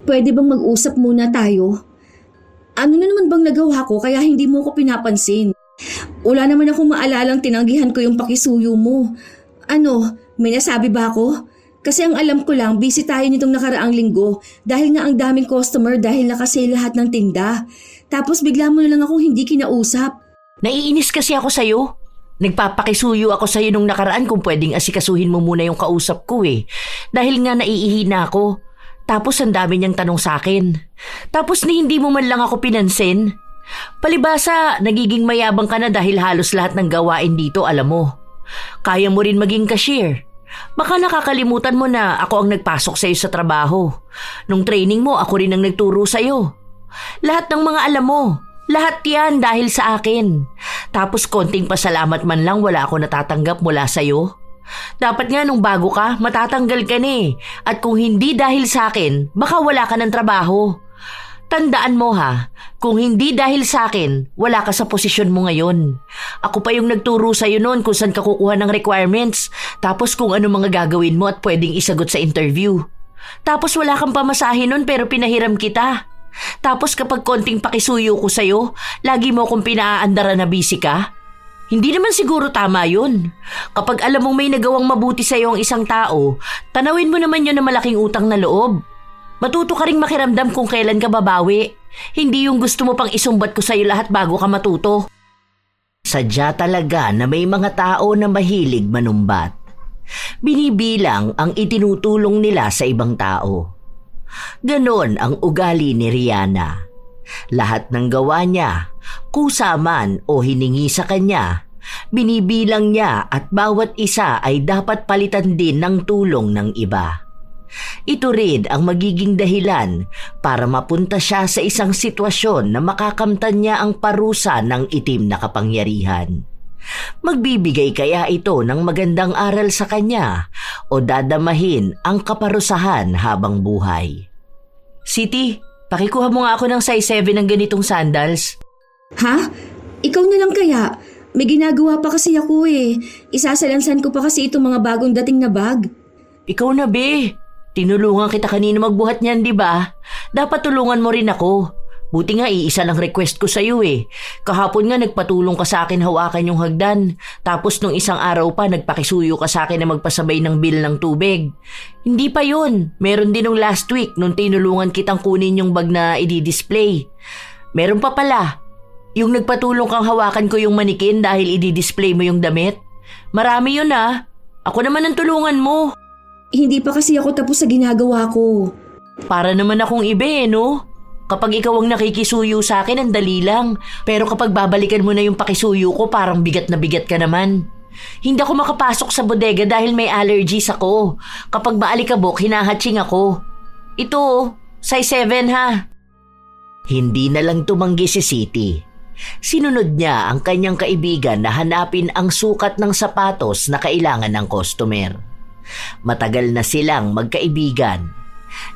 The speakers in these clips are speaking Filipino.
Pwede bang mag-usap muna tayo? Ano na naman bang nagawa ko kaya hindi mo ko pinapansin? Wala naman akong maalalang tinanggihan ko yung pakisuyo mo. Ano, may nasabi ba ako? Kasi ang alam ko lang, busy tayo nitong nakaraang linggo dahil nga ang daming customer dahil nakasale lahat ng tinda. Tapos bigla mo na lang akong hindi kinausap. Naiinis kasi ako sa'yo. Nagpapakisuyo ako sa'yo nung nakaraan kung pwedeng asikasuhin mo muna yung kausap ko eh. Dahil nga naiihina ako. Tapos ang dami niyang tanong sa'kin. Tapos ni hindi mo man lang ako pinansin. Palibasa, nagiging mayabang ka na dahil halos lahat ng gawain dito alam mo. Kaya mo rin maging cashier. Baka nakakalimutan mo na ako ang nagpasok sa'yo sa trabaho. Nung training mo, ako rin ang nagturo sa'yo. Lahat ng mga alam mo. Lahat yan dahil sa akin. Tapos konting pasalamat man lang wala ako natatanggap mula sa'yo. Dapat nga nung bago ka, matatanggal ka na eh. At kung hindi dahil sa akin, baka wala ka ng trabaho. Tandaan mo ha, kung hindi dahil sa akin, wala ka sa posisyon mo ngayon. Ako pa yung nagturo sa'yo noon kung saan ka kukuha ng requirements. Tapos kung ano mga gagawin mo at pwedeng isagot sa interview. Tapos wala kang pamasahe noon pero pinahiram kita. Tapos kapag konting pakisuyo ko sa'yo, lagi mo akong pinaaandara na busy ka. Hindi naman siguro tama yun. Kapag alam mong may nagawang mabuti sa'yo ang isang tao, tanawin mo naman yun na malaking utang na loob. Matuto ka ring makiramdam kung kailan ka babawi. Hindi yung gusto mo pang isumbat ko sa'yo lahat bago ka matuto. Sadya talaga na may mga tao na mahilig manumbat. Binibilang ang itinutulong nila sa ibang tao. Ganon ang ugali ni Rihanna. Lahat ng gawa niya, kusa man o hiningi sa kanya, binibilang niya at bawat isa ay dapat palitan din ng tulong ng iba. Ito rin ang magiging dahilan para mapunta siya sa isang sitwasyon na makakamtan niya ang parusa ng itim na kapangyarihan. Magbibigay kaya ito ng magandang aral sa kanya o dadamahin ang kaparusahan habang buhay? Siti, pakikuha mo nga ako ng size 7 ng ganitong sandals. Ha? Ikaw na lang kaya? May ginagawa pa kasi ako eh. Isasalansan ko pa kasi itong mga bagong dating na bag. Ikaw na be. Tinulungan kita kanina magbuhat niyan, di ba? Dapat tulungan mo rin ako. Buti nga iisa lang request ko sa'yo eh. Kahapon nga nagpatulong ka sa akin hawakan yung hagdan. Tapos nung isang araw pa nagpakisuyo ka sa akin na magpasabay ng bill ng tubig. Hindi pa yun. Meron din nung last week nung tinulungan kitang kunin yung bag na i-display. Meron pa pala. Yung nagpatulong kang hawakan ko yung manikin dahil i-display mo yung damit. Marami yun ah. Ako naman ang tulungan mo. Hindi pa kasi ako tapos sa ginagawa ko. Para naman akong iba eh, no? Kapag ikaw ang nakikisuyo sa akin, ang dali lang. Pero kapag babalikan mo na yung pakisuyo ko, parang bigat na bigat ka naman. Hindi ako makapasok sa bodega dahil may allergies ako. Kapag maalikabok, hinahatching ako. Ito, size 7 ha. Hindi na lang tumanggi si Siti. Sinunod niya ang kanyang kaibigan na hanapin ang sukat ng sapatos na kailangan ng customer. Matagal na silang magkaibigan.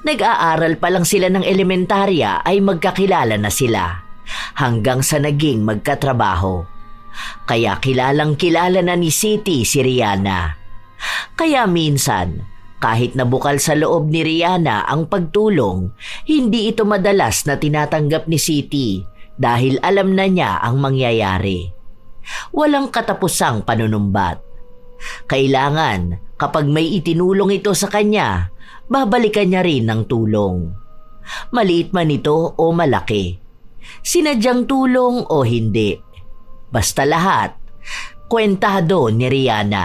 Nag-aaral pa lang sila ng elementarya ay magkakilala na sila hanggang sa naging magkatrabaho. Kaya kilalang kilala na ni Siti si Rihanna. Kaya minsan, kahit nabukal sa loob ni Rihanna ang pagtulong, hindi ito madalas na tinatanggap ni Siti dahil alam na niya ang mangyayari. Walang katapusang panunumbat. Kailangan kapag may itinulong ito sa kanya, babalikan niya rin ng tulong. Maliit man ito o malaki. Sinadyang tulong o hindi. Basta lahat, kwentado ni Rihanna.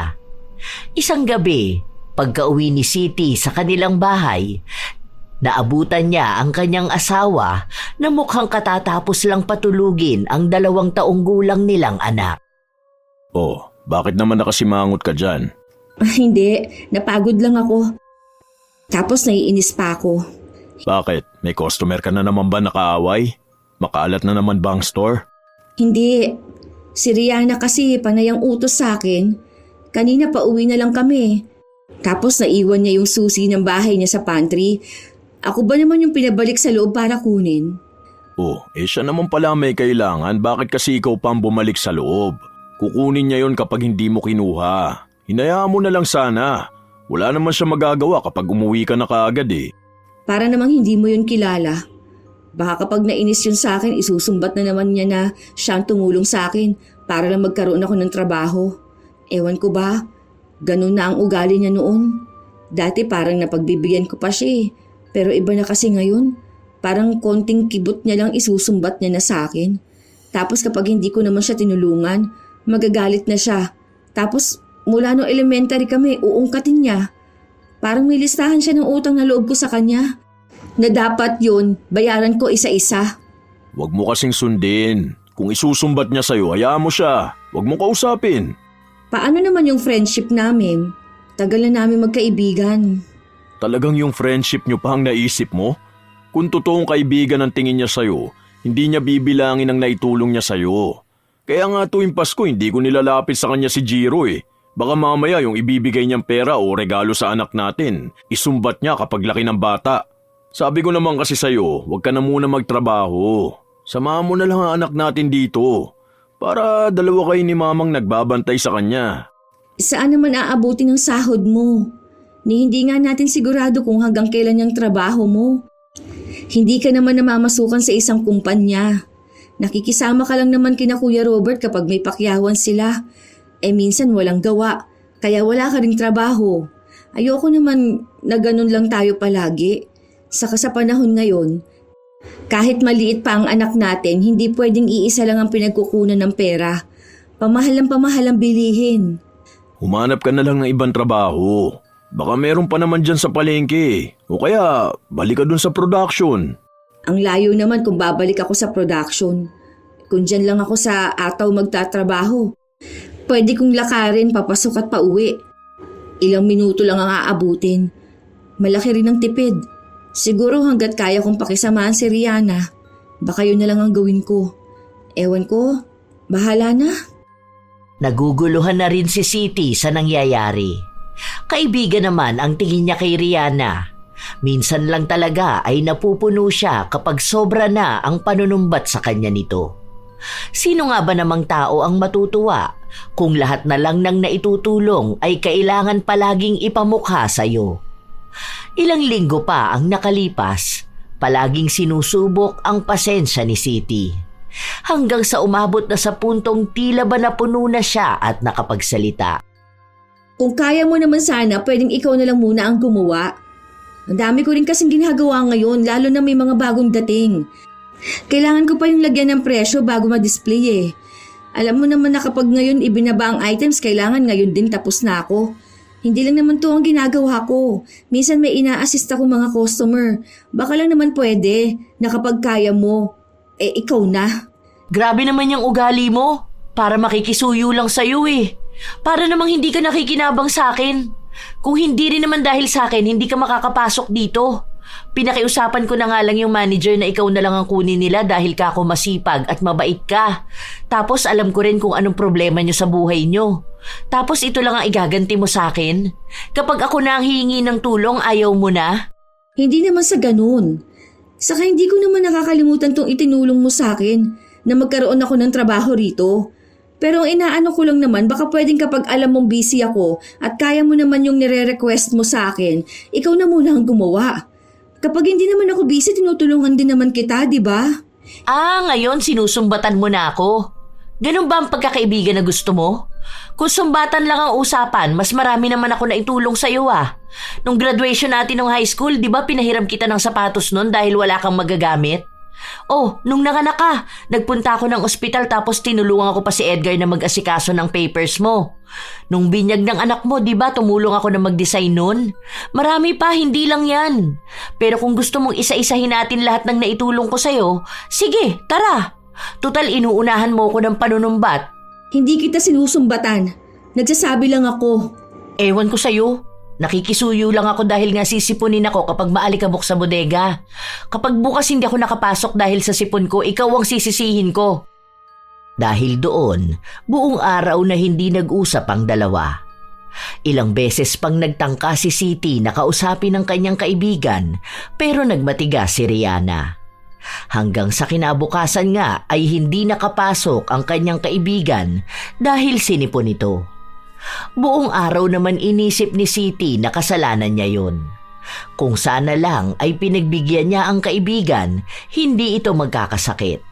Isang gabi, pagka-uwi ni Siti sa kanilang bahay, naabutan niya ang kanyang asawa na mukhang katatapos lang patulugin ang 2 taong gulang nilang anak. Oh, bakit naman nakasimangot ka dyan? Hindi, napagod lang ako. Tapos naiinis pa ako. Bakit? May customer ka na naman ba nakaaway? Makalat na naman ba ang store? Hindi. Si Rihanna kasi panay ang utos sa akin. Kanina pa uwi na lang kami. Tapos naiwan niya yung susi ng bahay niya sa pantry. Ako ba naman yung pinabalik sa loob para kunin? Oh, siya naman pala may kailangan. Bakit kasi ikaw pa ang bumalik sa loob? Kukunin niya yon kapag hindi mo kinuha. Hinayaan mo na lang sana. Wala naman siya magagawa kapag umuwi ka na kaagad eh. Para namang hindi mo yun kilala. Baka kapag nainis yun sa akin, isusumbat na naman niya na siyang tumulong sa akin para lang magkaroon ako ng trabaho. Ewan ko ba, ganun na ang ugali niya noon. Dati parang napagbibigyan ko pa siya pero iba na kasi ngayon. Parang konting kibot niya lang isusumbat niya na sa akin. Tapos kapag hindi ko naman siya tinulungan, magagalit na siya. Tapos mula nung elementary kami, uungkatin niya. Parang may listahan siya ng utang na loob ko sa kanya. Na dapat yun, bayaran ko isa-isa. Huwag mo kasing sundin. Kung isusumbat niya sa'yo, hayaan mo siya. Huwag mo kausapin. Paano naman yung friendship namin? Tagal na namin magkaibigan. Talagang yung friendship niyo pa ang naisip mo? Kung totoong kaibigan ang tingin niya sa'yo, hindi niya bibilangin ang naitulong niya sa'yo. Kaya nga tuwing Pasko hindi ko nilalapit sa kanya si Jiro eh. Baka mamaya yung ibibigay niyang pera o regalo sa anak natin, isumbat niya kapag laki ng bata. Sabi ko naman kasi sa'yo, huwag ka na muna magtrabaho. Samahan mo na lang ang anak natin dito. Para dalawa kayo ni mamang nagbabantay sa kanya. Saan naman aabuti ng sahod mo? Ni hindi nga natin sigurado kung hanggang kailan yung trabaho mo. Hindi ka naman namamasukan sa isang kumpanya. Nakikisama ka lang naman kina Kuya Robert kapag may pakyawan sila. Minsan walang gawa, kaya wala ka ring trabaho. Ayoko naman na ganun lang tayo palagi. Saka sa panahon ngayon, kahit maliit pa ang anak natin, hindi pwedeng iisa lang ang pinagkukunan ng pera. Pamahal ang bilihin. Humanap ka na lang ng ibang trabaho. Baka meron pa naman dyan sa palengke. O kaya, balik ka dun sa production. Ang layo naman kung babalik ako sa production. Kung dyan lang ako sa ataw magtatrabaho, pwede kong lakarin papasok at pauwi. Ilang minuto lang ang aabutin. Malaki rin ang tipid. Siguro hanggat kaya kong pakisamahan si Rihanna, baka yun na lang ang gawin ko. Ewan ko, bahala na. Naguguluhan na rin si Siti sa nangyayari. Kaibigan naman ang tingin niya kay Rihanna. Minsan lang talaga ay napupuno siya kapag sobra na ang panunumbat sa kanya nito. Sino nga ba namang tao ang matutuwa kung lahat na lang ng naitutulong ay kailangan palaging ipamukha sa'yo? Ilang linggo pa ang nakalipas, palaging sinusubok ang pasensya ni Siti. Hanggang sa umabot na sa puntong tila ba napuno na siya at nakapagsalita. Kung kaya mo naman sana, pwedeng ikaw na lang muna ang gumawa. Ang dami ko rin kasing ginagawa ngayon, lalo na may mga bagong dating. Kailangan ko pa yung lagyan ng presyo bago ma-display eh. Alam mo naman na kapag ngayon ibinaba ang items, kailangan ngayon din tapos na ako. Hindi lang naman to ang ginagawa ko. Minsan may ina-assist ako mga customer. Baka lang naman pwede na kapag kaya mo, ikaw na. Grabe naman yung ugali mo. Para makikisuyo lang sa'yo eh. Para namang hindi ka nakikinabang sa akin. Kung hindi rin naman dahil sa akin, hindi ka makakapasok dito. Pinakiusapan ko na nga lang yung manager na ikaw na lang ang kunin nila dahil ka ako masipag at mabait ka. Tapos alam ko rin kung anong problema nyo sa buhay nyo. Tapos ito lang ang igaganti mo sa akin? Kapag ako na ang hihingi ng tulong, ayaw mo na? Hindi naman sa ganun. Saka hindi ko naman nakakalimutan tong itinulong mo sa akin na magkaroon ako ng trabaho rito. Pero ang inaano ko lang naman, baka pwedeng kapag alam mong busy ako at kaya mo naman yung nire-request mo sa akin, ikaw na muna ang gumawa. Kapag hindi naman ako busy, tinutulungan din naman kita, di ba? Ngayon sinusumbatan mo na ako. Ganun ba ang pagkakaibigan na gusto mo? Kung sumbatan lang ang usapan, mas marami naman ako na itulong sa'yo ah. Nung graduation natin ng high school, di ba pinahiram kita ng sapatos nun dahil wala kang magagamit? Nung nanganak ka, nagpunta ako ng ospital tapos tinulungan ko pa si Edgar na mag-asikaso ng papers mo. Nung binyag ng anak mo, di ba tumulong ako na mag-design nun? Marami pa, hindi lang yan. Pero kung gusto mong isa-isahin natin lahat ng naitulong ko sa'yo, sige, tara. Tutal inuunahan mo ko ng panunumbat. Hindi kita sinusumbatan. Nagsasabi lang ako. Ewan ko sa'yo. Nakikisuyo lang ako dahil nga sisipunin ako kapag maalikabok sa bodega. Kapag bukas hindi ako nakapasok dahil sa sipon ko, ikaw ang sisisihin ko. Dahil doon, buong araw na hindi nag-usap ang dalawa. Ilang beses pang nagtangka si Siti na kausapin ng kanyang kaibigan pero nagmatiga si Rihanna. Hanggang sa kinabukasan nga ay hindi nakapasok ang kanyang kaibigan dahil sinipon ito. Buong araw naman inisip ni Siti na kasalanan niya yun. Kung sana lang ay pinagbigyan niya ang kaibigan, hindi ito magkakasakit.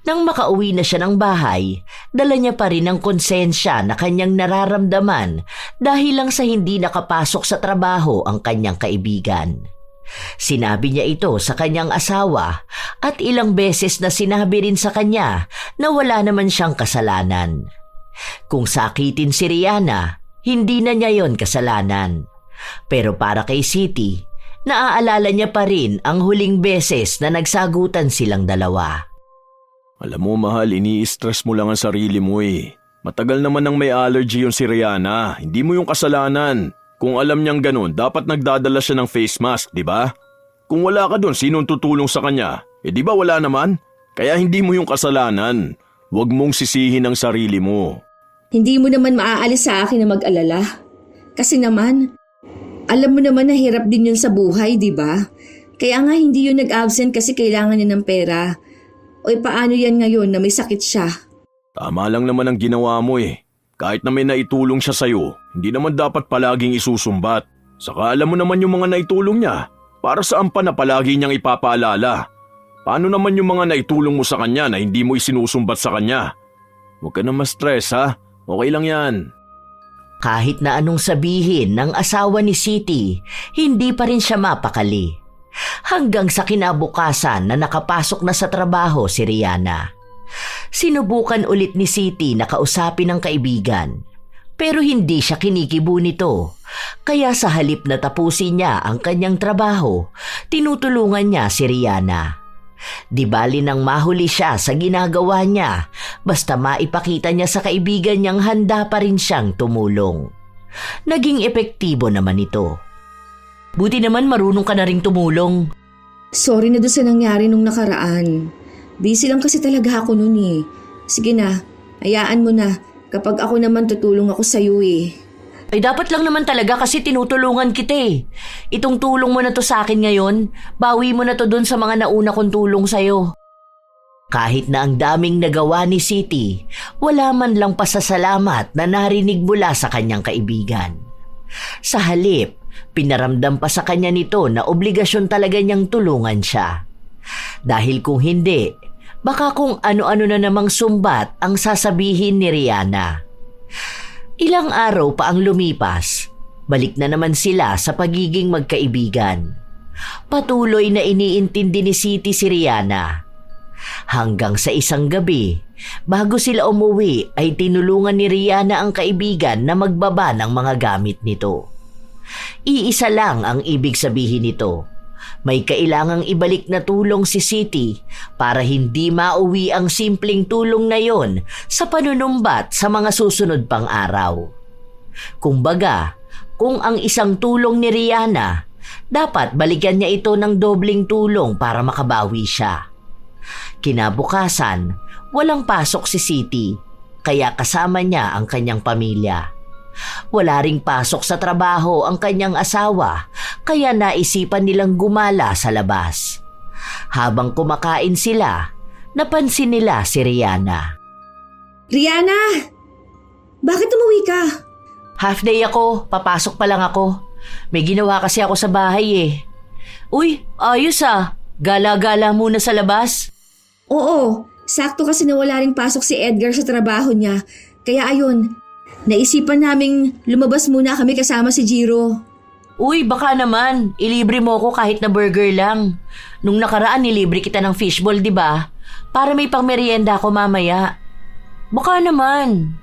Nang makauwi na siya ng bahay, dala niya pa rin ang konsensya na kanyang nararamdaman dahil lang sa hindi nakapasok sa trabaho ang kanyang kaibigan. Sinabi niya ito sa kanyang asawa at ilang beses na sinabi rin sa kanya na wala naman siyang kasalanan. Kung sakitin si Rihanna, hindi na niya yon kasalanan. Pero para kay Siti, naaalala niya pa rin ang huling beses na nagsagutan silang dalawa. Alam mo mahal, ini-stress mo lang ang sarili mo eh. Matagal naman nang may allergy yun si Rihanna, hindi mo yung kasalanan. Kung alam niyang ganun, dapat nagdadala siya ng face mask, di ba? Kung wala ka dun, sinong tutulong sa kanya? Di ba wala naman? Kaya hindi mo yung kasalanan. Huwag mong sisihin ang sarili mo. Hindi mo naman maaalis sa akin na mag-alala. Kasi naman, alam mo naman na hirap din yun sa buhay, di ba? Kaya nga hindi yun nag-absent kasi kailangan niya ng pera. O paano yan ngayon na may sakit siya? Tama lang naman ang ginawa mo eh. Kahit na may naitulong siya sa'yo, hindi naman dapat palaging isusumbat. Saka alam mo naman yung mga naitulong niya. Para saan pa na palagi niyang ipapaalala? Paano naman yung mga naitulong mo sa kanya na hindi mo isinusumbat sa kanya? Huwag ka na ma-stress ha. Okay lang yan. Kahit na anong sabihin ng asawa ni Siti, hindi pa rin siya mapakali. Hanggang sa kinabukasan na nakapasok na sa trabaho si Rihanna. Sinubukan ulit ni Siti na kausapin ang kaibigan. Pero hindi siya kinikibo nito. Kaya sa halip na tapusin niya ang kanyang trabaho, tinutulungan niya si Rihanna. Di bali nang mahuli siya sa ginagawa niya, basta maipakita niya sa kaibigan niyang handa pa rin siyang tumulong. Naging epektibo naman ito. Buti naman marunong ka na ring tumulong. Sorry na doon sa nangyari nung nakaraan. Busy lang kasi talaga ako noon eh. Sige na, hayaan mo na. Kapag ako naman tutulong ako sa'yo eh. Ay dapat lang naman talaga kasi tinutulungan kita eh. Itong tulong mo na to sa akin ngayon, bawi mo na to dun sa mga nauna kong tulong sa'yo. Kahit na ang daming nagawa ni Siti, wala man lang pasasalamat na narinig mula sa kanyang kaibigan. Sa halip, pinaramdam pa sa kanya nito na obligasyon talaga niyang tulungan siya. Dahil kung hindi, baka kung ano-ano na namang sumbat ang sasabihin ni Rihanna. Ilang araw pa ang lumipas, balik na naman sila sa pagiging magkaibigan. Patuloy na iniintindi ni Siti si Rihanna. Hanggang sa isang gabi, bago sila umuwi ay tinulungan ni Rihanna ang kaibigan na magbaba ng mga gamit nito. Iisa lang ang ibig sabihin nito. May kailangang ibalik na tulong si Siti para hindi mauwi ang simpleng tulong na yon sa panunumbat sa mga susunod pang araw. Kumbaga, kung ang isang tulong ni Rihanna, dapat balikan niya ito ng dobling tulong para makabawi siya. Kinabukasan, walang pasok si Siti, kaya kasama niya ang kanyang pamilya. Wala ring pasok sa trabaho ang kanyang asawa, kaya naisipan nilang gumala sa labas. Habang kumakain sila, napansin nila si Rihanna. Rihanna! Bakit umuwi ka? Half day ako, papasok pa lang ako. May ginawa kasi ako sa bahay eh. Uy, ayos ah. Gala-gala muna sa labas. Oo, sakto kasi na wala ring pasok si Edgar sa trabaho niya. Kaya ayun, naisipan naming lumabas muna kami kasama si Jiro. Uy, baka naman. Ilibre mo ko kahit na burger lang. Nung nakaraan nilibre kita ng fishball, di ba? Para may pangmerienda ako mamaya. Baka naman.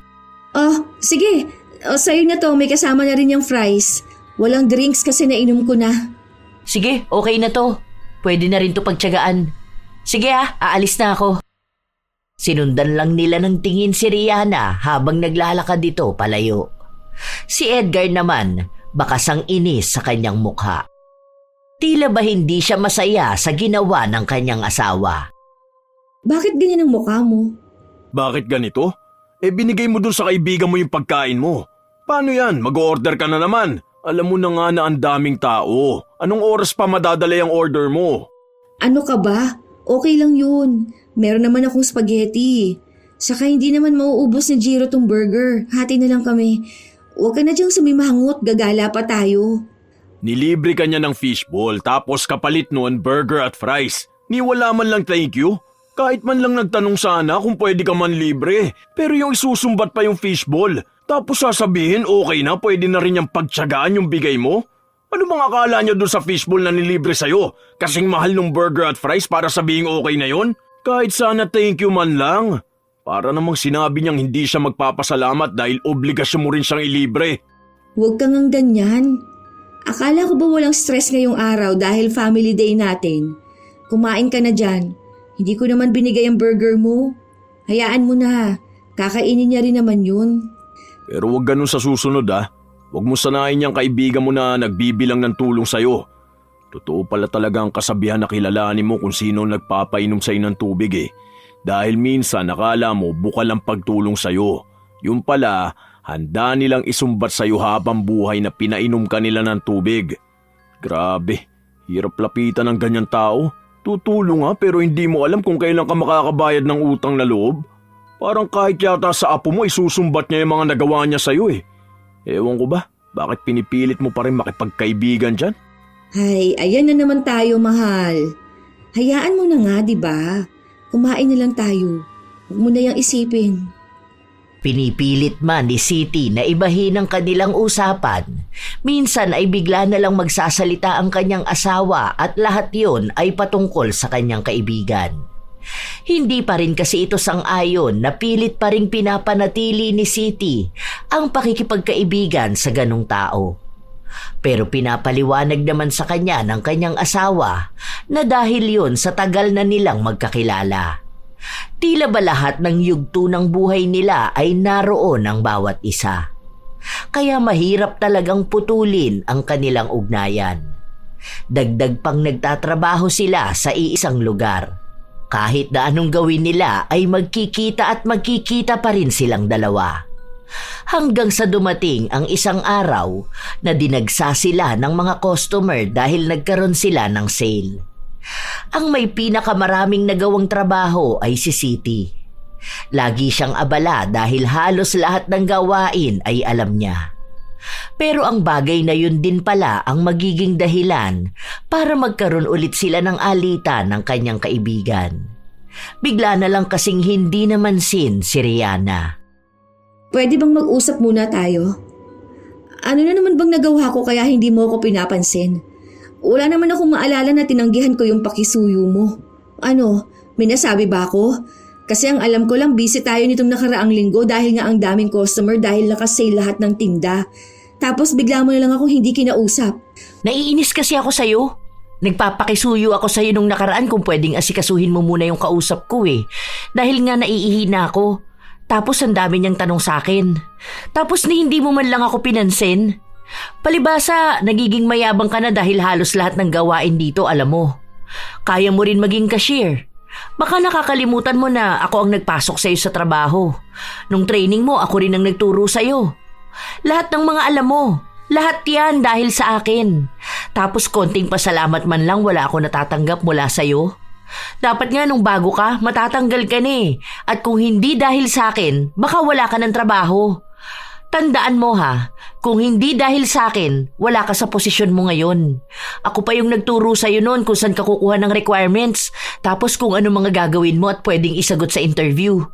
Oh, sige. Sa'yo na to, may kasama na rin yung fries. Walang drinks kasi nainom ko na. Sige, okay na to. Pwede na rin to pagtiyagaan. Sige aalis na ako. Sinundan lang nila ng tingin si Rihanna habang naglalakad dito palayo. Si Edgar naman, bakasang inis sa kanyang mukha. Tila ba hindi siya masaya sa ginawa ng kanyang asawa? Bakit ganyan ang mukha mo? Bakit ganito? Binigay mo dun sa kaibigan mo yung pagkain mo. Paano yan? Mag-order ka na naman. Alam mo na nga na ang daming tao. Anong oras pa madadala yung order mo? Ano ka ba? Okay lang yun. Meron naman akong spaghetti. Saka hindi naman mauubos ni Jiro tong burger. Hati na lang kami. Huwag ka na diyang sumimangot, gagala pa tayo. Nilibre ka niya ng fishball tapos kapalit noon burger at fries. Ni wala man lang thank you. Kahit man lang nagtanong sana kung pwede ka man libre. Pero yung isusumbat pa yung fishball. Tapos sasabihin okay na pwede na rin yung pagtsagaan yung bigay mo? Ano bang akala niya doon sa fishball na nilibre sa'yo? Kasing mahal ng burger at fries para sabihin okay na yon? Kahit sana thank you man lang. Para namang sinabi niyang hindi siya magpapasalamat dahil obligasyon mo rin siyang ilibre. Huwag kang ang ganyan. Akala ko ba walang stress ngayong araw dahil family day natin? Kumain ka na dyan. Hindi ko naman binigay ang burger mo. Hayaan mo na. Kakainin niya rin naman yun. Pero huwag ganun sa susunod ah. Huwag mo sanayin niyang kaibigan mo na nagbibilang ng tulong sa'yo. Totoo pala talaga ang kasabihan na kilalanin mo kung sino nagpapainom sa'yo ng tubig eh. Dahil minsan nakala mo bukal ang pagtulong sa'yo. Yung pala, handa nilang isumbat sa'yo habang buhay na pinainom ka nila ng tubig. Grabe, hirap lapitan ng ganyan tao. Tutulong ha pero hindi mo alam kung kailan ka makakabayad ng utang na loob. Parang kahit yata sa apo mo isusumbat niya yung mga nagawa niya sa'yo eh. Ewan ko ba, bakit pinipilit mo pa rin makipagkaibigan dyan? Ay, ayan na naman tayo, mahal. Hayaan mo na nga, di ba? Kumain na lang tayo. Huwag mo na yang isipin. Pinipilit man ni Siti na ibahin ang kanilang usapan. Minsan ay bigla na lang magsasalita ang kanyang asawa at lahat yon ay patungkol sa kanyang kaibigan. Hindi pa rin kasi ito sang-ayon na pilit pa rin pinapanatili ni Siti ang pakikipagkaibigan sa ganong tao. Pero pinapaliwanag naman sa kanya ng kanyang asawa na dahil yun sa tagal na nilang magkakilala. Tila ba lahat ng yugto ng buhay nila ay naroon ang bawat isa. Kaya mahirap talagang putulin ang kanilang ugnayan. Dagdag pang nagtatrabaho sila sa iisang lugar. Kahit na anong gawin nila ay magkikita at magkikita pa rin silang dalawa. Hanggang sa dumating ang isang araw na dinagsa sila ng mga customer dahil nagkaroon sila ng sale. Ang may pinakamaraming nagawang trabaho ay si Siti. Lagi siyang abala dahil halos lahat ng gawain ay alam niya. Pero ang bagay na yun din pala ang magiging dahilan para magkaroon ulit sila ng alitan ng kanyang kaibigan. Bigla na lang kasing hindi namansin si Rihanna. Pwede bang mag-usap muna tayo? Ano na naman bang nagawa ko kaya hindi mo ako pinapansin? Wala naman akong maalala na tinanggihan ko yung pakisuyo mo. Ano, may nasabi ba ako? Kasi ang alam ko lang busy tayo nitong nakaraang linggo dahil nga ang daming customer dahil nakasale lahat ng tinda. Tapos bigla mo na lang ako hindi kinausap. Naiinis kasi ako sa'yo. Nagpapakisuyo ako sa'yo nung nakaraan kung pwedeng asikasuhin mo muna yung kausap ko eh. Dahil nga naiihi na ako. Tapos ang dami niyang tanong sa akin. Tapos hindi mo man lang ako pinansin. Palibasa, nagiging mayabang ka na dahil halos lahat ng gawain dito alam mo. Kaya mo rin maging cashier. Baka nakakalimutan mo na ako ang nagpasok sa'yo sa trabaho. Nung training mo, ako rin ang nagturo sa'yo. Lahat ng mga alam mo. Lahat yan dahil sa akin. Tapos konting pasalamat man lang wala ako natatanggap mula sa'yo. Dapat nga nung bago ka, matatanggal ka na eh. At kung hindi dahil sa akin, baka wala ka ng trabaho. Tandaan mo ha, kung hindi dahil sa akin, wala ka sa posisyon mo ngayon. Ako pa yung nagturo sa'yo noon kung saan ka kukuha ng requirements, tapos kung ano mga gagawin mo at pwedeng isagot sa interview.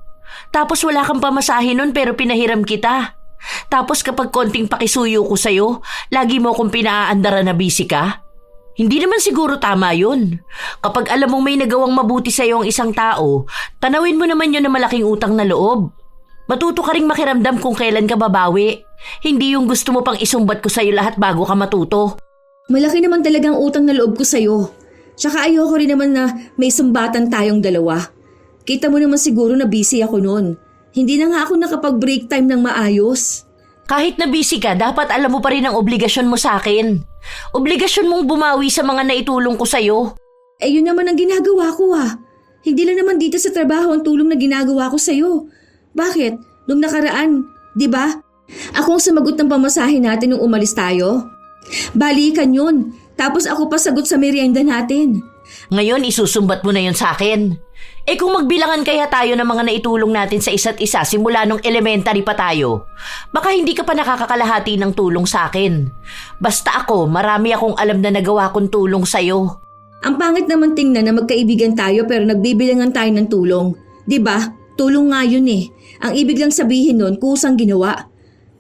Tapos wala kang pamasahe noon pero pinahiram kita. Tapos kapag konting pakisuyo ko sa'yo, lagi mo akong pinaaandara na busy ka. Hindi naman siguro tama yun. Kapag alam mong may nagawang mabuti sa'yo ang isang tao, tanawin mo naman yun na malaking utang na loob. Matuto ka ring makiramdam kung kailan ka babawi. Hindi yung gusto mo pang isumbat ko sa'yo lahat bago ka matuto. Malaki naman talagang utang na loob ko sa'yo. Tsaka ayoko rin naman na may sumbatan tayong dalawa. Kita mo naman siguro na busy ako noon. Hindi na nga ako nakapag-break time ng maayos. Kahit na busy ka, dapat alam mo pa rin ang obligasyon mo sa akin. Obligasyon mong bumawi sa mga naitulong ko sa'yo. Eh yun naman ang ginagawa ko ah. Hindi lang naman dito sa trabaho ang tulong na ginagawa ko sa'yo. Bakit? Nung nakaraan, di ba? Ako ang sumagot ng pamasahe natin nung umalis tayo. Balikan yun. Tapos ako pa sagot sa merienda natin. Ngayon isusumbat mo na yun sa akin. Eh kung magbilangan kaya tayo ng mga naitulong natin sa isa't isa simula nung elementary pa tayo, baka hindi ka pa nakakakalahati ng tulong sa akin. Basta ako, marami akong alam na nagawa kong tulong sa'yo. Ang pangit naman tingnan na magkaibigan tayo pero nagbibilangan tayo ng tulong. 'Di ba? Tulong nga yun eh. Ang ibig lang sabihin nun, kusang ginawa.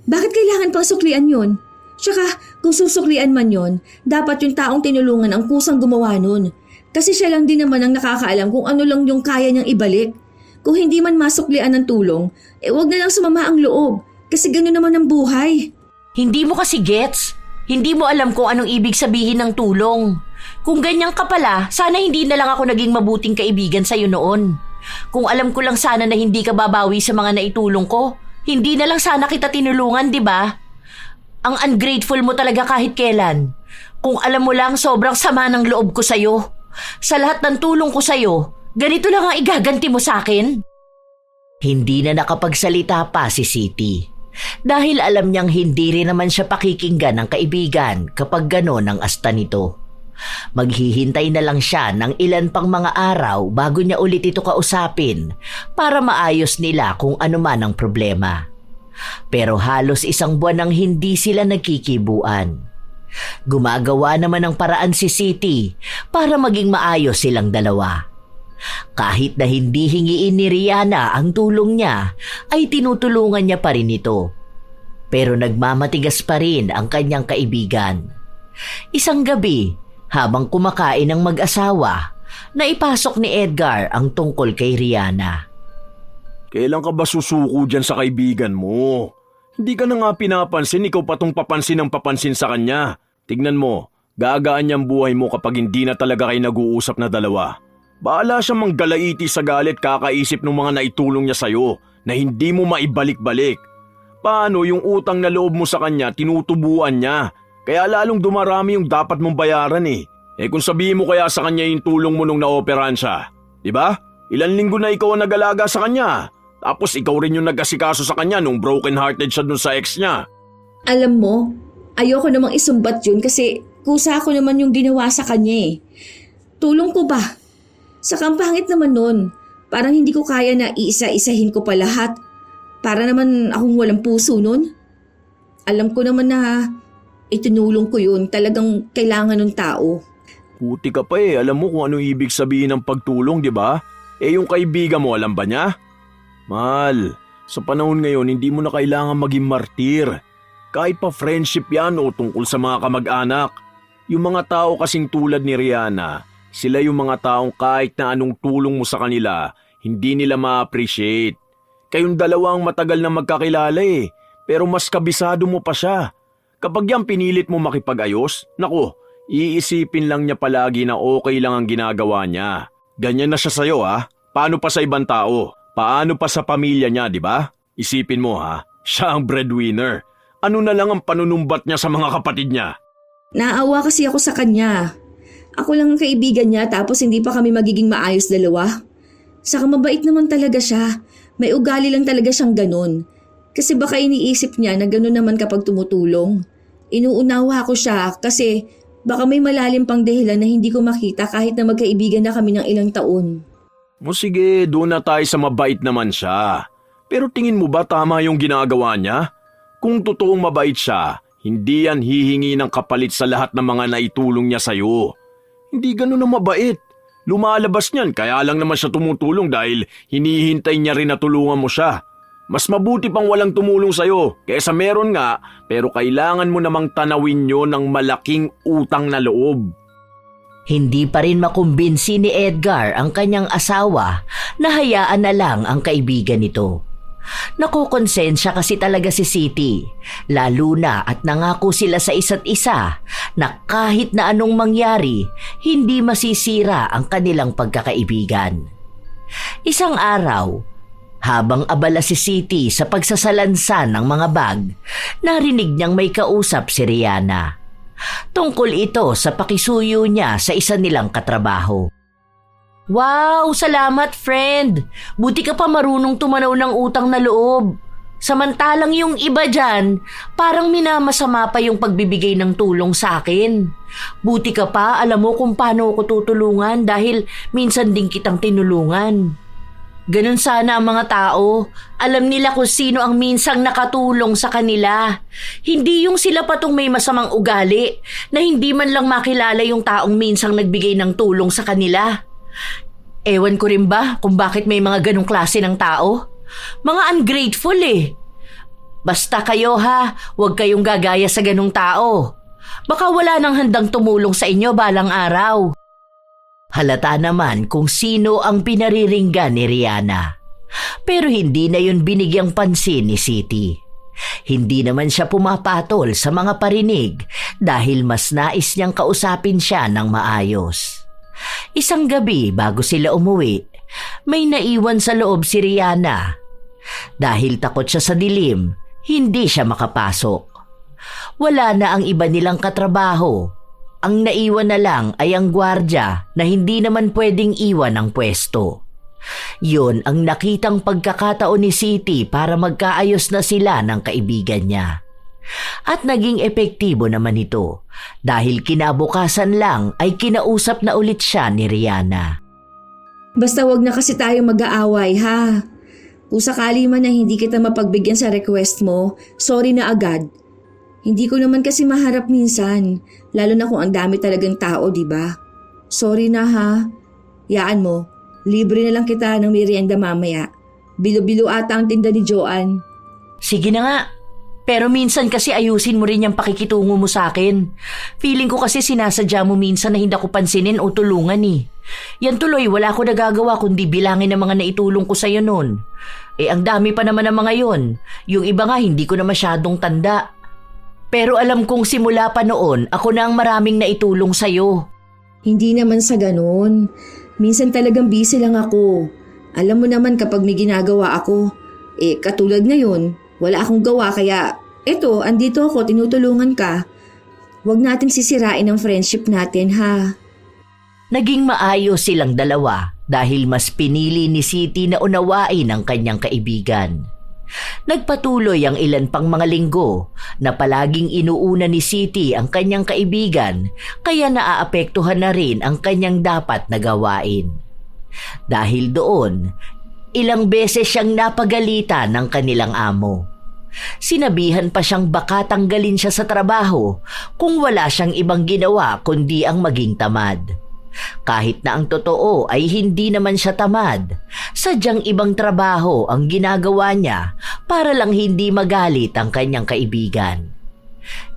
Bakit kailangan pang suklian yun? Tsaka, kung susuklian man yun, dapat yung taong tinulungan ang kusang gumawa nun. Kasi siya lang din naman ang nakakaalam kung ano lang yung kaya niyang ibalik. Kung hindi man masuklian ng tulong, wag na lang sumama ang loob. Kasi gano'n naman ang buhay. Hindi mo kasi gets. Hindi mo alam kung anong ibig sabihin ng tulong. Kung ganyan ka pala, sana hindi na lang ako naging mabuting kaibigan sa'yo noon. Kung alam ko lang sana na hindi ka babawi sa mga naitulong ko, hindi na lang sana kita tinulungan, di ba? Ang ungrateful mo talaga kahit kailan. Kung alam mo lang, sobrang sama ng loob ko sa'yo. Sa lahat ng tulong ko sa'yo, ganito lang ang igaganti mo sa akin? Hindi na nakapagsalita pa si Siti. Dahil alam niyang hindi rin naman siya pakikinggan ng kaibigan kapag gano'n ang asta nito. Maghihintay na lang siya ng ilan pang mga araw bago niya ulit ito kausapin para maayos nila kung ano man ang problema. Pero halos 1 buwan nang hindi sila nagkikibuan. Gumagawa naman ng paraan si Siti para maging maayos silang dalawa. Kahit na hindi hingiin ni Rihanna ang tulong niya, ay tinutulungan niya pa rin ito. Pero nagmamatigas pa rin ang kanyang kaibigan. Isang gabi, habang kumakain ng mag-asawa, naipasok ni Edgar ang tungkol kay Rihanna. Kailan ka ba susuko dyan sa kaibigan mo? Hindi ka na nga pinapansin, ikaw pa tong papansin ang papansin sa kanya. Tignan mo, gagaan niyang buhay mo kapag hindi na talaga kayo nag-uusap na dalawa. Bahala siyang manggalaiti sa galit kakaisip ng mga naitulong niya sa'yo na hindi mo maibalik-balik. Paano yung utang na loob mo sa kanya tinutubuan niya? Kaya lalong dumarami yung dapat mong bayaran eh. Eh kung sabihin mo kaya sa kanya yung tulong mo nung naoperahan siya, di ba? Ilan linggo na ikaw ang nag-alaga sa kanya. Tapos ikaw rin yung nag-asikaso sa kanya nung broken-hearted siya dun sa ex niya. Alam mo, ayoko namang isumbat yun kasi kusa ko naman yung ginawa sa kanya eh. Tulong ko ba? Saka ang pangit naman nun. Parang hindi ko kaya na iisa-isahin ko pa lahat. Para naman akong walang puso nun. Alam ko naman na itinulong ko yun. Talagang kailangan ng tao. Puti ka pa eh, alam mo kung anong ibig sabihin ng pagtulong, di ba? Eh yung kaibigan mo, alam ba niya? Mahal, sa panahon ngayon hindi mo na kailangan maging martir. Kahit pa friendship yan o tungkol sa mga kamag-anak. Yung mga tao kasing tulad ni Rihanna, sila yung mga taong kahit na anong tulong mo sa kanila, hindi nila ma-appreciate. Kayong dalawa ang matagal na magkakilala eh, pero mas kabisado mo pa siya. Kapag yan pinilit mo makipag-ayos, naku, iisipin lang niya palagi na okay lang ang ginagawa niya. Ganyan na siya sa'yo ha. Paano pa sa ibang tao? Paano pa sa pamilya niya, di ba? Isipin mo ha, siya ang breadwinner. Ano na lang ang panunumbat niya sa mga kapatid niya? Naawa kasi ako sa kanya. Ako lang ang kaibigan niya tapos hindi pa kami magiging maayos dalawa. Saka mabait naman talaga siya. May ugali lang talaga siyang ganun. Kasi baka iniisip niya na ganun naman kapag tumutulong. Inuunawa ko siya kasi baka may malalim pang dahilan na hindi ko makita kahit na magkaibigan na kami ng ilang taon. O sige, doon na tayo sa mabait naman siya. Pero tingin mo ba tama yung ginagawa niya? Kung totoong mabait siya, hindi yan hihingi ng kapalit sa lahat ng mga naitulong niya sa'yo. Hindi ganun ang mabait. Lumalabas niyan kaya lang naman siya tumutulong dahil hinihintay niya rin na tulungan mo siya. Mas mabuti pang walang tumulong sa'yo kaysa meron nga pero kailangan mo namang tanawin nyo ng malaking utang na loob. Hindi pa rin makumbinsi ni Edgar ang kanyang asawa na hayaan na lang ang kaibigan nito. Nakukonsensya kasi talaga si Siti, lalo na at nangako sila sa isa't isa na kahit na anong mangyari, hindi masisira ang kanilang pagkakaibigan. Isang araw, habang abala si Siti sa pagsasalansan ng mga bag, narinig niyang may kausap si Rihanna. Tungkol ito sa pakisuyo niya sa isa nilang katrabaho. Wow! Salamat, friend! Buti ka pa marunong tumanaw ng utang na loob. Samantalang yung iba dyan, parang minamasama pa yung pagbibigay ng tulong sa akin. Buti ka pa, alam mo kung paano ako tutulungan dahil minsan din kitang tinulungan. Ganun sana ang mga tao. Alam nila kung sino ang minsang nakatulong sa kanila. Hindi yung sila patong may masamang ugali na hindi man lang makilala yung taong minsang nagbigay ng tulong sa kanila. Ewan ko rin ba kung bakit may mga ganong klase ng tao? Mga ungrateful eh. Basta kayo ha, huwag kayong gagaya sa ganong tao. Baka wala nang handang tumulong sa inyo balang araw. Halata naman kung sino ang pinariringgan ni Rihanna. Pero hindi na yun binigyang pansin ni Siti. Hindi naman siya pumapatol sa mga parinig dahil mas nais niyang kausapin siya ng maayos. Isang gabi bago sila umuwi, may naiwan sa loob si Rihanna. Dahil takot siya sa dilim, hindi siya makapasok. Wala na ang iba nilang katrabaho. Ang naiwan na lang ay ang gwardya na hindi naman pwedeng iwan ang pwesto. Yun ang nakitang pagkakataon ni Siti para magkaayos na sila ng kaibigan niya. At naging epektibo naman ito dahil kinabukasan lang ay kinausap na ulit siya ni Rihanna. Basta wag na kasi tayo mag-aaway ha. Kung sakali man na hindi kita mapagbigyan sa request mo, sorry na agad. Hindi ko naman kasi maharap minsan, lalo na kung ang dami talagang tao, di ba? Sorry na ha. Yaan mo, libre na lang kita ng merienda mamaya. Bilo-bilo ata ang tinda ni Joanne. Sige na nga. Pero minsan kasi ayusin mo rin yung pakikitungo mo sa akin. Feeling ko kasi sinasadya mo minsan na hindi ako pansinin o tulungan eh. Yan tuloy, wala ko nagagawa kundi bilangin ang mga naitulong ko sa'yo noon. Ang dami pa naman ng mga yon. Yung iba nga hindi ko na masyadong tanda. Pero alam kong simula pa noon, ako na ang maraming naitulong sa'yo. Hindi naman sa ganun. Minsan talagang busy lang ako. Alam mo naman kapag may ginagawa ako, katulad ngayon, wala akong gawa kaya eto, andito ako, tinutulungan ka. Huwag nating sisirain ang friendship natin ha. Naging maayos silang dalawa dahil mas pinili ni Siti na unawain ang kanyang kaibigan. Nagpatuloy ang ilan pang mga linggo na palaging inuuna ni Siti ang kanyang kaibigan kaya naaapektuhan na rin ang kanyang dapat na gawain. Dahil doon, ilang beses siyang napagalitan ng kanilang amo. Sinabihan pa siyang baka tanggalin siya sa trabaho kung wala siyang ibang ginawa kundi ang maging tamad. Kahit na ang totoo ay hindi naman siya tamad, sadyang ibang trabaho ang ginagawa niya para lang hindi magalit ang kanyang kaibigan.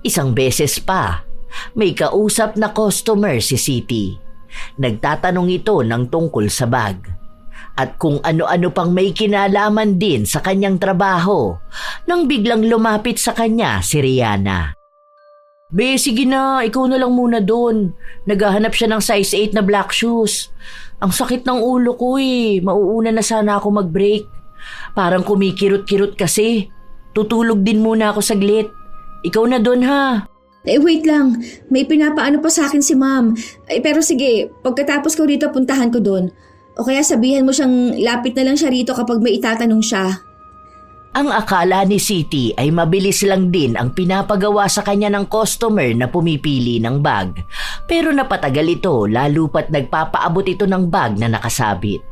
Isang beses pa, may kausap na customer si Siti. Nagtatanong ito ng tungkol sa bag. At kung ano-ano pang may kinalaman din sa kanyang trabaho nang biglang lumapit sa kanya si Rihanna. Be, sige na, ikaw na lang muna doon. Naghahanap siya ng size 8 na black shoes. Ang sakit ng ulo ko eh, mauuna na sana ako mag-break. Parang kumikirot-kirot kasi. Tutulog din muna ako saglit. Ikaw na doon ha. Wait lang, may pinapaano pa sa akin si ma'am. Pero sige, pagkatapos ko rito puntahan ko doon. O kaya sabihan mo siyang lapit na lang siya rito kapag may itatanong siya. Ang akala ni Siti ay mabilis lang din ang pinapagawa sa kanya ng customer na pumipili ng bag. Pero napatagal ito lalo pat nagpapaabot ito ng bag na nakasabit.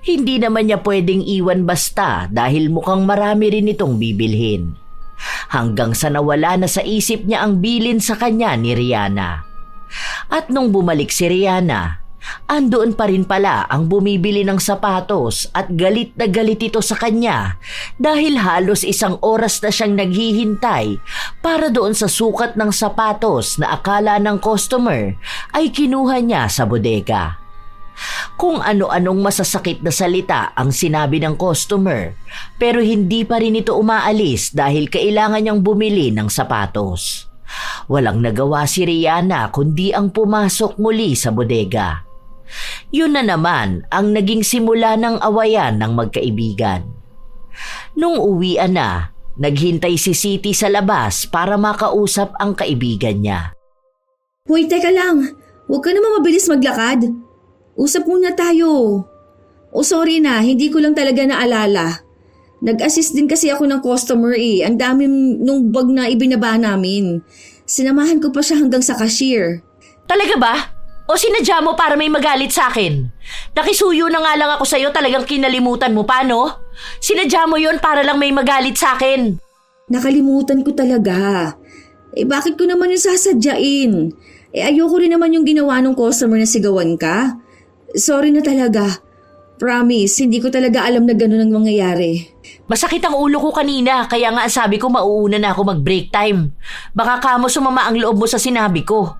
Hindi naman niya pwedeng iwan basta dahil mukhang marami rin itong bibilhin. Hanggang sa nawala na sa isip niya ang bilin sa kanya ni Rihanna. At nung bumalik si Rihanna, andoon pa rin pala ang bumibili ng sapatos at galit na galit ito sa kanya dahil halos isang oras na siyang naghihintay para doon sa sukat ng sapatos na akala ng customer ay kinuha niya sa bodega. Kung ano-anong masasakit na salita ang sinabi ng customer pero hindi pa rin ito umaalis dahil kailangan niyang bumili ng sapatos. Walang nagawa si Rihanna kundi ang pumasok muli sa bodega. Yun na naman ang naging simula ng awayan ng magkaibigan. Nung uwian na, naghintay si Siti sa labas para makausap ang kaibigan niya. Hoy, teka lang. Huwag ka naman mabilis maglakad. Usap muna tayo. O sorry na, hindi ko lang talaga naalala. Nag-assist din kasi ako ng customer eh. Ang dami nung bag na ibinaba namin. Sinamahan ko pa siya hanggang sa cashier. Talaga ba? O sinadya mo para may magalit sa akin? Nakisuyo na nga lang ako sa'yo, talagang kinalimutan mo pa, no? Sinadya mo yon para lang may magalit sa akin. Nakalimutan ko talaga. Bakit ko naman yung sasadyain? Ayoko rin naman yung ginawa ng customer na sigawan ka. Sorry na talaga. Promise, hindi ko talaga alam na gano'n ang mangyayari. Masakit ang ulo ko kanina, kaya nga sabi ko mauuna na ako mag-break time. Baka kamo sumama ang loob mo sa sinabi ko.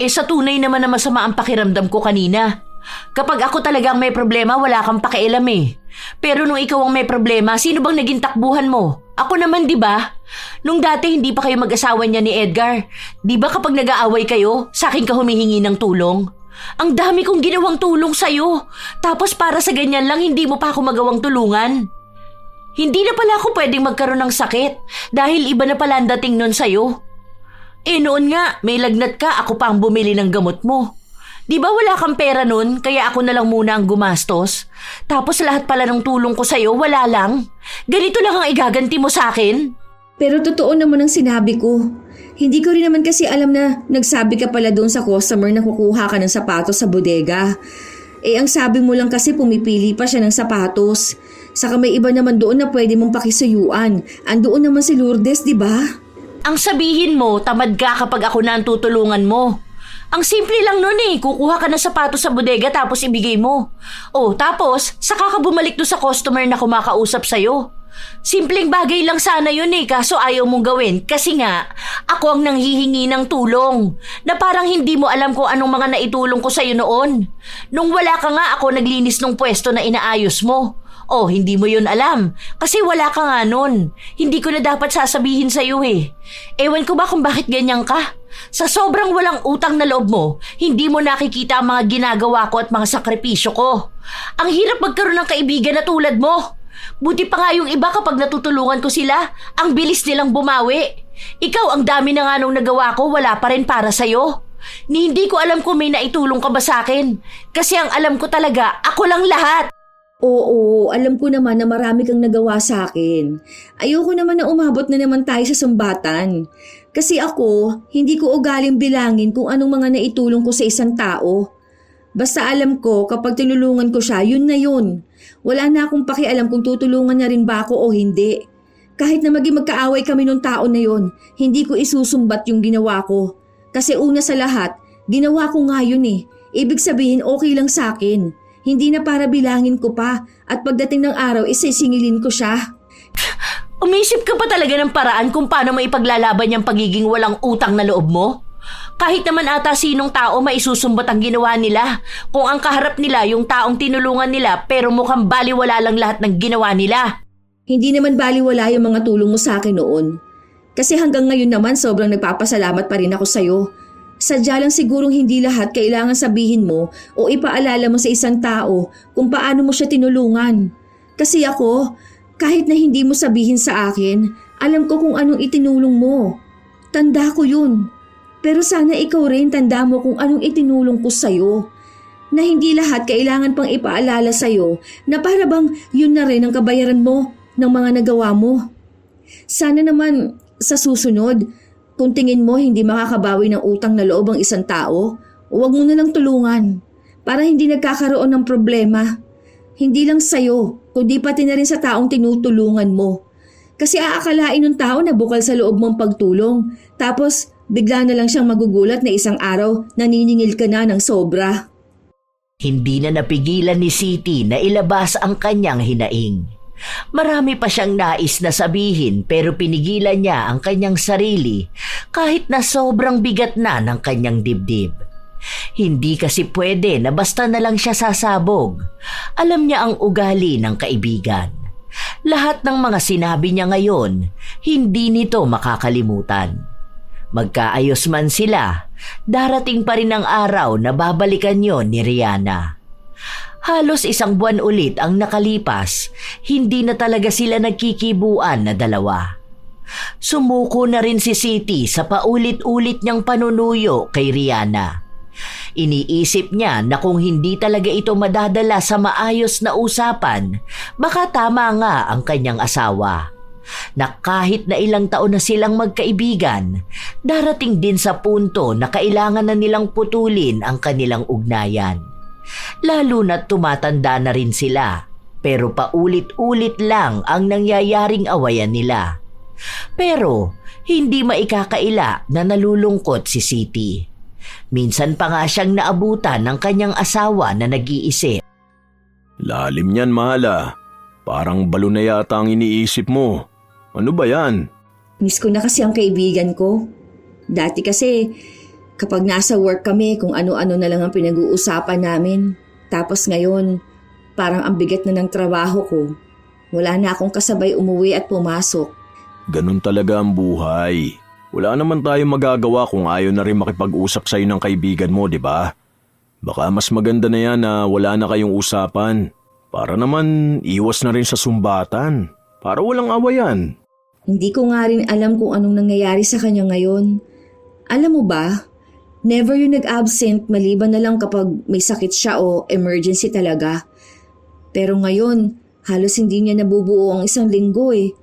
Sa tunay naman na masama ang pakiramdam ko kanina. Kapag ako talagang may problema, wala kang pakialam eh. Pero nung ikaw ang may problema, sino bang naging takbuhan mo? Ako naman, di ba? Nung dati hindi pa kayo mag-asawa niya ni Edgar. Di ba kapag nag-aaway kayo, sa akin ka humihingi ng tulong? Ang dami kong ginawang tulong sa'yo. Tapos para sa ganyan lang, hindi mo pa ako magawang tulungan. Hindi na pala ako pwedeng magkaroon ng sakit dahil iba na pala ang dating nun sa'yo. Noon nga, may lagnat ka, ako pa ang bumili ng gamot mo. Di ba wala kang pera nun, kaya ako na lang muna ang gumastos? Tapos lahat pala ng tulong ko sa'yo, wala lang. Ganito lang ang igaganti mo sa akin? Pero totoo naman ang sinabi ko. Hindi ko rin naman kasi alam na nagsabi ka pala doon sa customer na kukuha ka ng sapatos sa bodega. Ang sabi mo lang kasi pumipili pa siya ng sapatos. Saka may iba naman doon na pwede mong pakisuyuan. Andoon naman si Lourdes, di ba? Ang sabihin mo, tamad ka kapag ako na ang tutulungan mo. Ang simple lang nun eh, kukuha ka ng sapatos sa bodega tapos ibigay mo. Tapos, saka ka bumalik doon sa customer na kumakausap sa'yo. Simpleng bagay lang sana yun eh, kaso ayaw mong gawin kasi nga, ako ang nanghihingi ng tulong. Na parang hindi mo alam kung anong mga naitulong ko sa'yo noon. Nung wala ka nga, ako naglinis ng pwesto na inaayos mo. Hindi mo yun alam. Kasi wala ka nga nun. Hindi ko na dapat sasabihin sa'yo eh. Ewan ko ba kung bakit ganyan ka? Sa sobrang walang utang na loob mo, hindi mo nakikita ang mga ginagawa ko at mga sakripisyo ko. Ang hirap magkaroon ng kaibigan na tulad mo. Buti pa nga yung iba kapag natutulungan ko sila, ang bilis nilang bumawi. Ikaw, ang dami na nga nung nagawa ko, wala pa rin para sa'yo. Hindi ko alam kung may naitulong ka ba sa akin. Kasi ang alam ko talaga, ako lang lahat. Oo, alam ko naman na marami kang nagawa sa akin. Ayoko naman na umabot na naman tayo sa sumbatan. Kasi ako, hindi ko ugaling bilangin kung anong mga naitulong ko sa isang tao. Basta alam ko kapag tinulungan ko siya, yun na yun. Wala na akong pakialam kung tutulungan niya rin ba ako o hindi. Kahit na maging magkaaway kami nung tao na yun, hindi ko isusumbat yung ginawa ko. Kasi una sa lahat, ginawa ko nga yun eh. Ibig sabihin okay lang sa akin. Hindi na para bilangin ko pa at pagdating ng araw isisingilin ko siya. Umisip ka pa talaga ng paraan kung paano maipaglalaban yung pagiging walang utang na loob mo? Kahit naman ata sinong tao maisusumbat ang ginawa nila. Kung ang kaharap nila yung taong tinulungan nila pero mukhang baliwala lang lahat ng ginawa nila. Hindi naman baliwala yung mga tulong mo sa akin noon. Kasi hanggang ngayon naman sobrang nagpapasalamat pa rin ako sa'yo. Sadya lang sigurong hindi lahat kailangan sabihin mo o ipaalala mo sa isang tao kung paano mo siya tinulungan. Kasi ako, kahit na hindi mo sabihin sa akin, alam ko kung anong itinulong mo. Tanda ko yun. Pero sana ikaw rin tanda mo kung anong itinulong ko sa'yo. Na hindi lahat kailangan pang ipaalala sa'yo na para bang yun na rin ang kabayaran mo ng mga nagawa mo. Sana naman sa susunod, kung tingin mo hindi makakabawi ng utang na loob ang isang tao, huwag mo na lang tulungan para hindi nagkakaroon ng problema. Hindi lang sa'yo, kundi pati na rin sa taong tinutulungan mo. Kasi aakalain ng tao na bukal sa loob mong pagtulong, tapos bigla na lang siyang magugulat na isang araw naniningil ka na ng sobra. Hindi na napigilan ni Siti na ilabas ang kanyang hinaing. Marami pa siyang nais na sabihin pero pinigilan niya ang kanyang sarili kahit na sobrang bigat na ng kanyang dibdib. Hindi kasi pwede na basta na lang siya sasabog. Alam niya ang ugali ng kaibigan. Lahat ng mga sinabi niya ngayon, hindi nito makakalimutan. Magkaayos man sila, darating pa rin ang araw na babalikan yon ni Rihanna. Halos 1 buwan ulit ang nakalipas, hindi na talaga sila nagkikibuan na dalawa. Sumuko na rin si Siti sa paulit-ulit niyang panunuyo kay Rihanna. Iniisip niya na kung hindi talaga ito madadala sa maayos na usapan, baka tama nga ang kanyang asawa. Na kahit na ilang taon na silang magkaibigan, darating din sa punto na kailangan na nilang putulin ang kanilang ugnayan. Lalo na't tumatanda na rin sila, pero paulit-ulit lang ang nangyayaring awayan nila. Pero hindi maikakaila na nalulungkot si Siti. Minsan pa nga siyang naabutan ng kanyang asawa na nag-iisip. Lalim niyan, Mahala. Parang balo na yata ang iniisip mo. Ano ba yan? Miss ko na kasi ang kaibigan ko. Dati kasi, kapag nasa work kami, kung ano-ano na lang ang pinag-uusapan namin. Tapos ngayon, parang ang bigat na ng trabaho ko. Wala na akong kasabay umuwi at pumasok. Ganun talaga ang buhay. Wala naman tayong magagawa kung ayaw na rin makipag-usap sa'yo ng kaibigan mo, di ba? Baka mas maganda na yan na wala na kayong usapan. Para naman iwas na rin sa sumbatan. Para walang awayan. Hindi ko nga rin alam kung anong nangyayari sa kanya ngayon. Alam mo ba, never yung nag-absent maliban na lang kapag may sakit siya o emergency talaga. Pero ngayon, halos hindi niya nabubuo ang 1 linggo eh.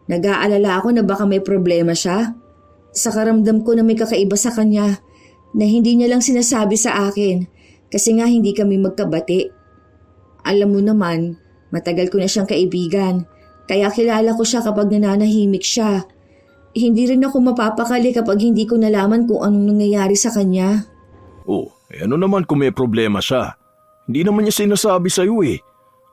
Nag-aalala ako na baka may problema siya. Sa karamdam ko na may kakaiba sa kanya na hindi niya lang sinasabi sa akin kasi nga hindi kami magkabati. Alam mo naman, matagal ko na siyang kaibigan kaya kilala ko siya kapag nananahimik siya. Hindi rin ako mapapakali kapag hindi ko nalaman kung anong nangyayari sa kanya. Ano naman kung may problema siya? Hindi naman niya sinasabi sa'yo eh.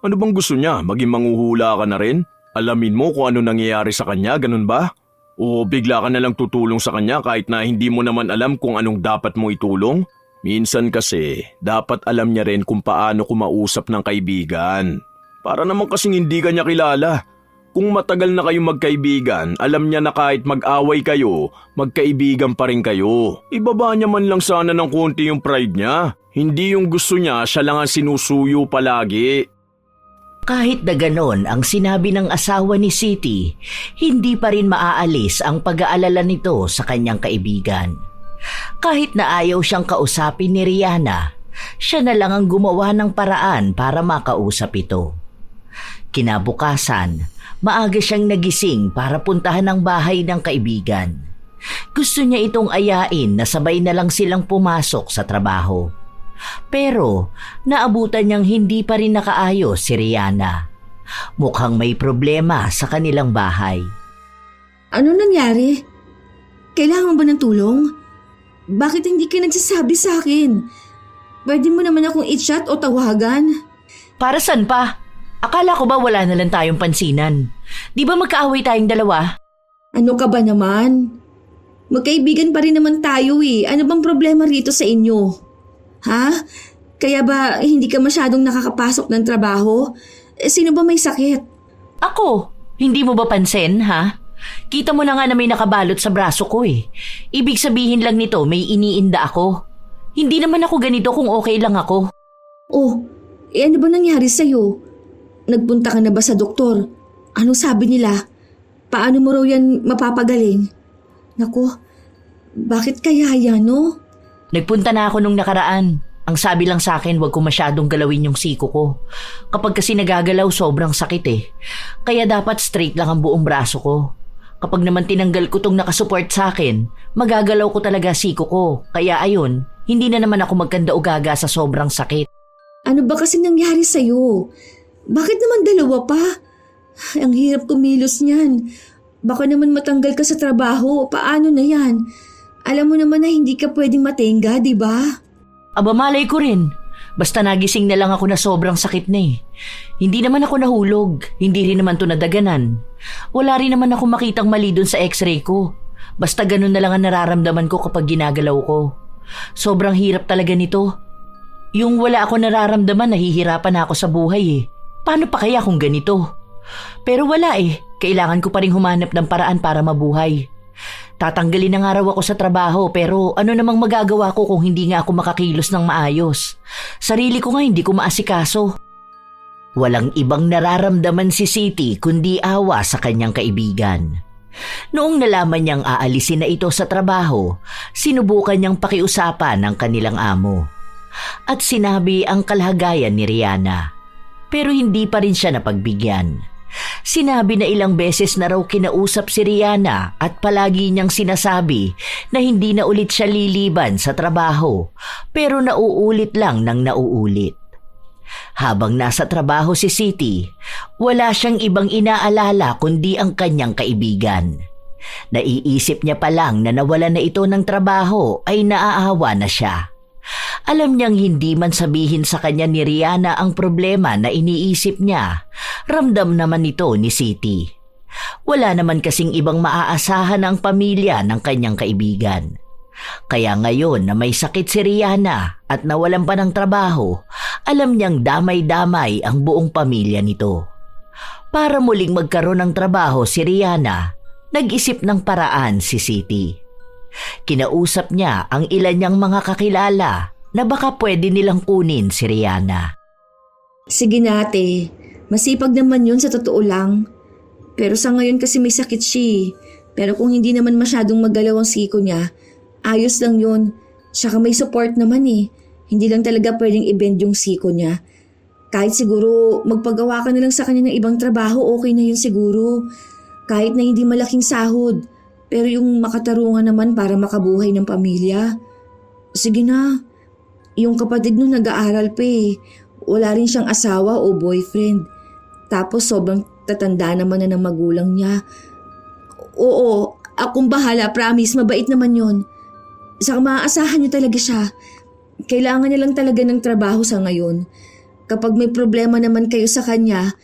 Ano bang gusto niya? Maging manghuhula ka na rin? Alamin mo kung ano nangyayari sa kanya, ganun ba? O bigla ka na lang tutulong sa kanya kahit na hindi mo naman alam kung anong dapat mo itulong? Minsan kasi, dapat alam niya rin kung paano kumausap ng kaibigan. Para naman kasing hindi ka niya kilala. Kung matagal na kayong magkaibigan, alam niya na kahit mag-away kayo, magkaibigan pa rin kayo. Ibaba niya man lang sana ng konti yung pride niya. Hindi yung gusto niya, siya lang ang sinusuyo palagi. Kahit na ganon ang sinabi ng asawa ni Siti, hindi pa rin maaalis ang pag-aalala nito sa kanyang kaibigan. Kahit na ayaw siyang kausapin ni Rihanna, siya na lang ang gumawa ng paraan para makausap ito. Kinabukasan, maaga siyang nagising para puntahan ang bahay ng kaibigan. Gusto niya itong ayain na sabay na lang silang pumasok sa trabaho. Pero naabutan niyang hindi pa rin nakaayos si Rihanna. Mukhang may problema sa kanilang bahay. Ano nangyari? Kailangan mo ba ng tulong? Bakit hindi ka nagsasabi sa akin? Pwede mo naman akong i-chat o tawagan? Para saan pa? Akala ko ba wala na lang tayong pansinan? Di ba magkaaway tayong dalawa? Ano ka ba naman? Magkaibigan pa rin naman tayo eh. Ano bang problema rito sa inyo? Ha? Kaya ba hindi ka masyadong nakakapasok ng trabaho? Sino ba may sakit? Ako? Hindi mo ba pansin, ha? Kita mo na nga na may nakabalot sa braso ko eh. Ibig sabihin lang nito may iniinda ako. Hindi naman ako ganito kung okay lang ako. Ano ba nangyari sa'yo? Nagpunta ka na ba sa doktor? Anong sabi nila? Paano mo raw yan mapapagaling? Naku, bakit kaya yan, no? Nagpunta na ako nung nakaraan. Ang sabi lang sa akin, huwag ko masyadong galawin yung siko ko. Kapag kasi nagagalaw, sobrang sakit eh. Kaya dapat straight lang ang buong braso ko. Kapag naman tinanggal ko tong nakasupport sa akin, magagalaw ko talaga siko ko. Kaya ayun, hindi na naman ako magkanda-ugaga sa sobrang sakit. Ano ba kasi nangyari sa'yo? Bakit naman dalawa pa? Ang hirap kumilos niyan. Baka naman matanggal ka sa trabaho. Paano na yan? Alam mo naman na hindi ka pwedeng matenga, di ba? Aba malay ko rin. Basta nagising na lang ako na sobrang sakit na eh. Hindi naman ako nahulog. Hindi rin naman to nadaganan. Wala rin naman ako makitang mali dun sa x-ray ko. Basta ganun na lang ang nararamdaman ko kapag ginagalaw ko. Sobrang hirap talaga nito. Yung wala ako nararamdaman, nahihirapan na ako sa buhay eh. Paano pa kaya kung ganito? Pero wala eh. Kailangan ko pa rin humanap ng paraan para mabuhay. Tatanggalin na nga raw ako sa trabaho pero ano namang magagawa ko kung hindi nga ako makakilos ng maayos. Sarili ko nga hindi ko maasikaso. Walang ibang nararamdaman si Siti kundi awa sa kanyang kaibigan. Noong nalaman niyang aalisin na ito sa trabaho, sinubukan niyang pakiusapan ng kanilang amo. at sinabi ang kalagayan ni Rihanna. Pero hindi pa rin siya napagbigyan. Sinabi na ilang beses na raw kinausap si Rihanna at palagi niyang sinasabi na hindi na ulit siya liliban sa trabaho, pero nauulit lang ng nauulit. Habang nasa trabaho si Siti, wala siyang ibang inaalala kundi ang kanyang kaibigan. Naiisip niya pa lang na nawalan na ito ng trabaho ay naaawa na siya. Alam niyang hindi man sabihin sa kanya ni Rihanna ang problema na iniisip niya, ramdam naman ito ni Siti. Wala naman kasing ibang maaasahan ang pamilya ng kanyang kaibigan. Kaya ngayon na may sakit si Rihanna at nawalan pa ng trabaho, alam niyang damay-damay ang buong pamilya nito. Para muling magkaroon ng trabaho si Rihanna, nag-isip ng paraan si Siti. Kinausap niya ang ilan niyang mga kakilala na baka pwede nilang kunin si Rihanna. Sige na ate, masipag naman yun sa totoo lang. Pero sa ngayon kasi may sakit siya. Pero kung hindi naman masyadong magalaw ang siko niya, ayos lang yun. Tsaka may support naman eh. Hindi lang talaga pwedeng i-bend yung siko niya. Kahit siguro magpagawa ka na lang sa kanya ng ibang trabaho, okay na yun siguro. Kahit na hindi malaking sahod. Pero yung makatarungan naman para makabuhay ng pamilya. Sige na. Yung kapatid nung nag-aaral pa eh. Wala rin siyang asawa o boyfriend. Tapos sobrang tatanda naman na ng magulang niya. Oo, akong bahala, promise, mabait naman yun. Saka maaasahan niyo talaga siya. Kailangan niya lang talaga ng trabaho sa ngayon. Kapag may problema naman kayo sa kanya,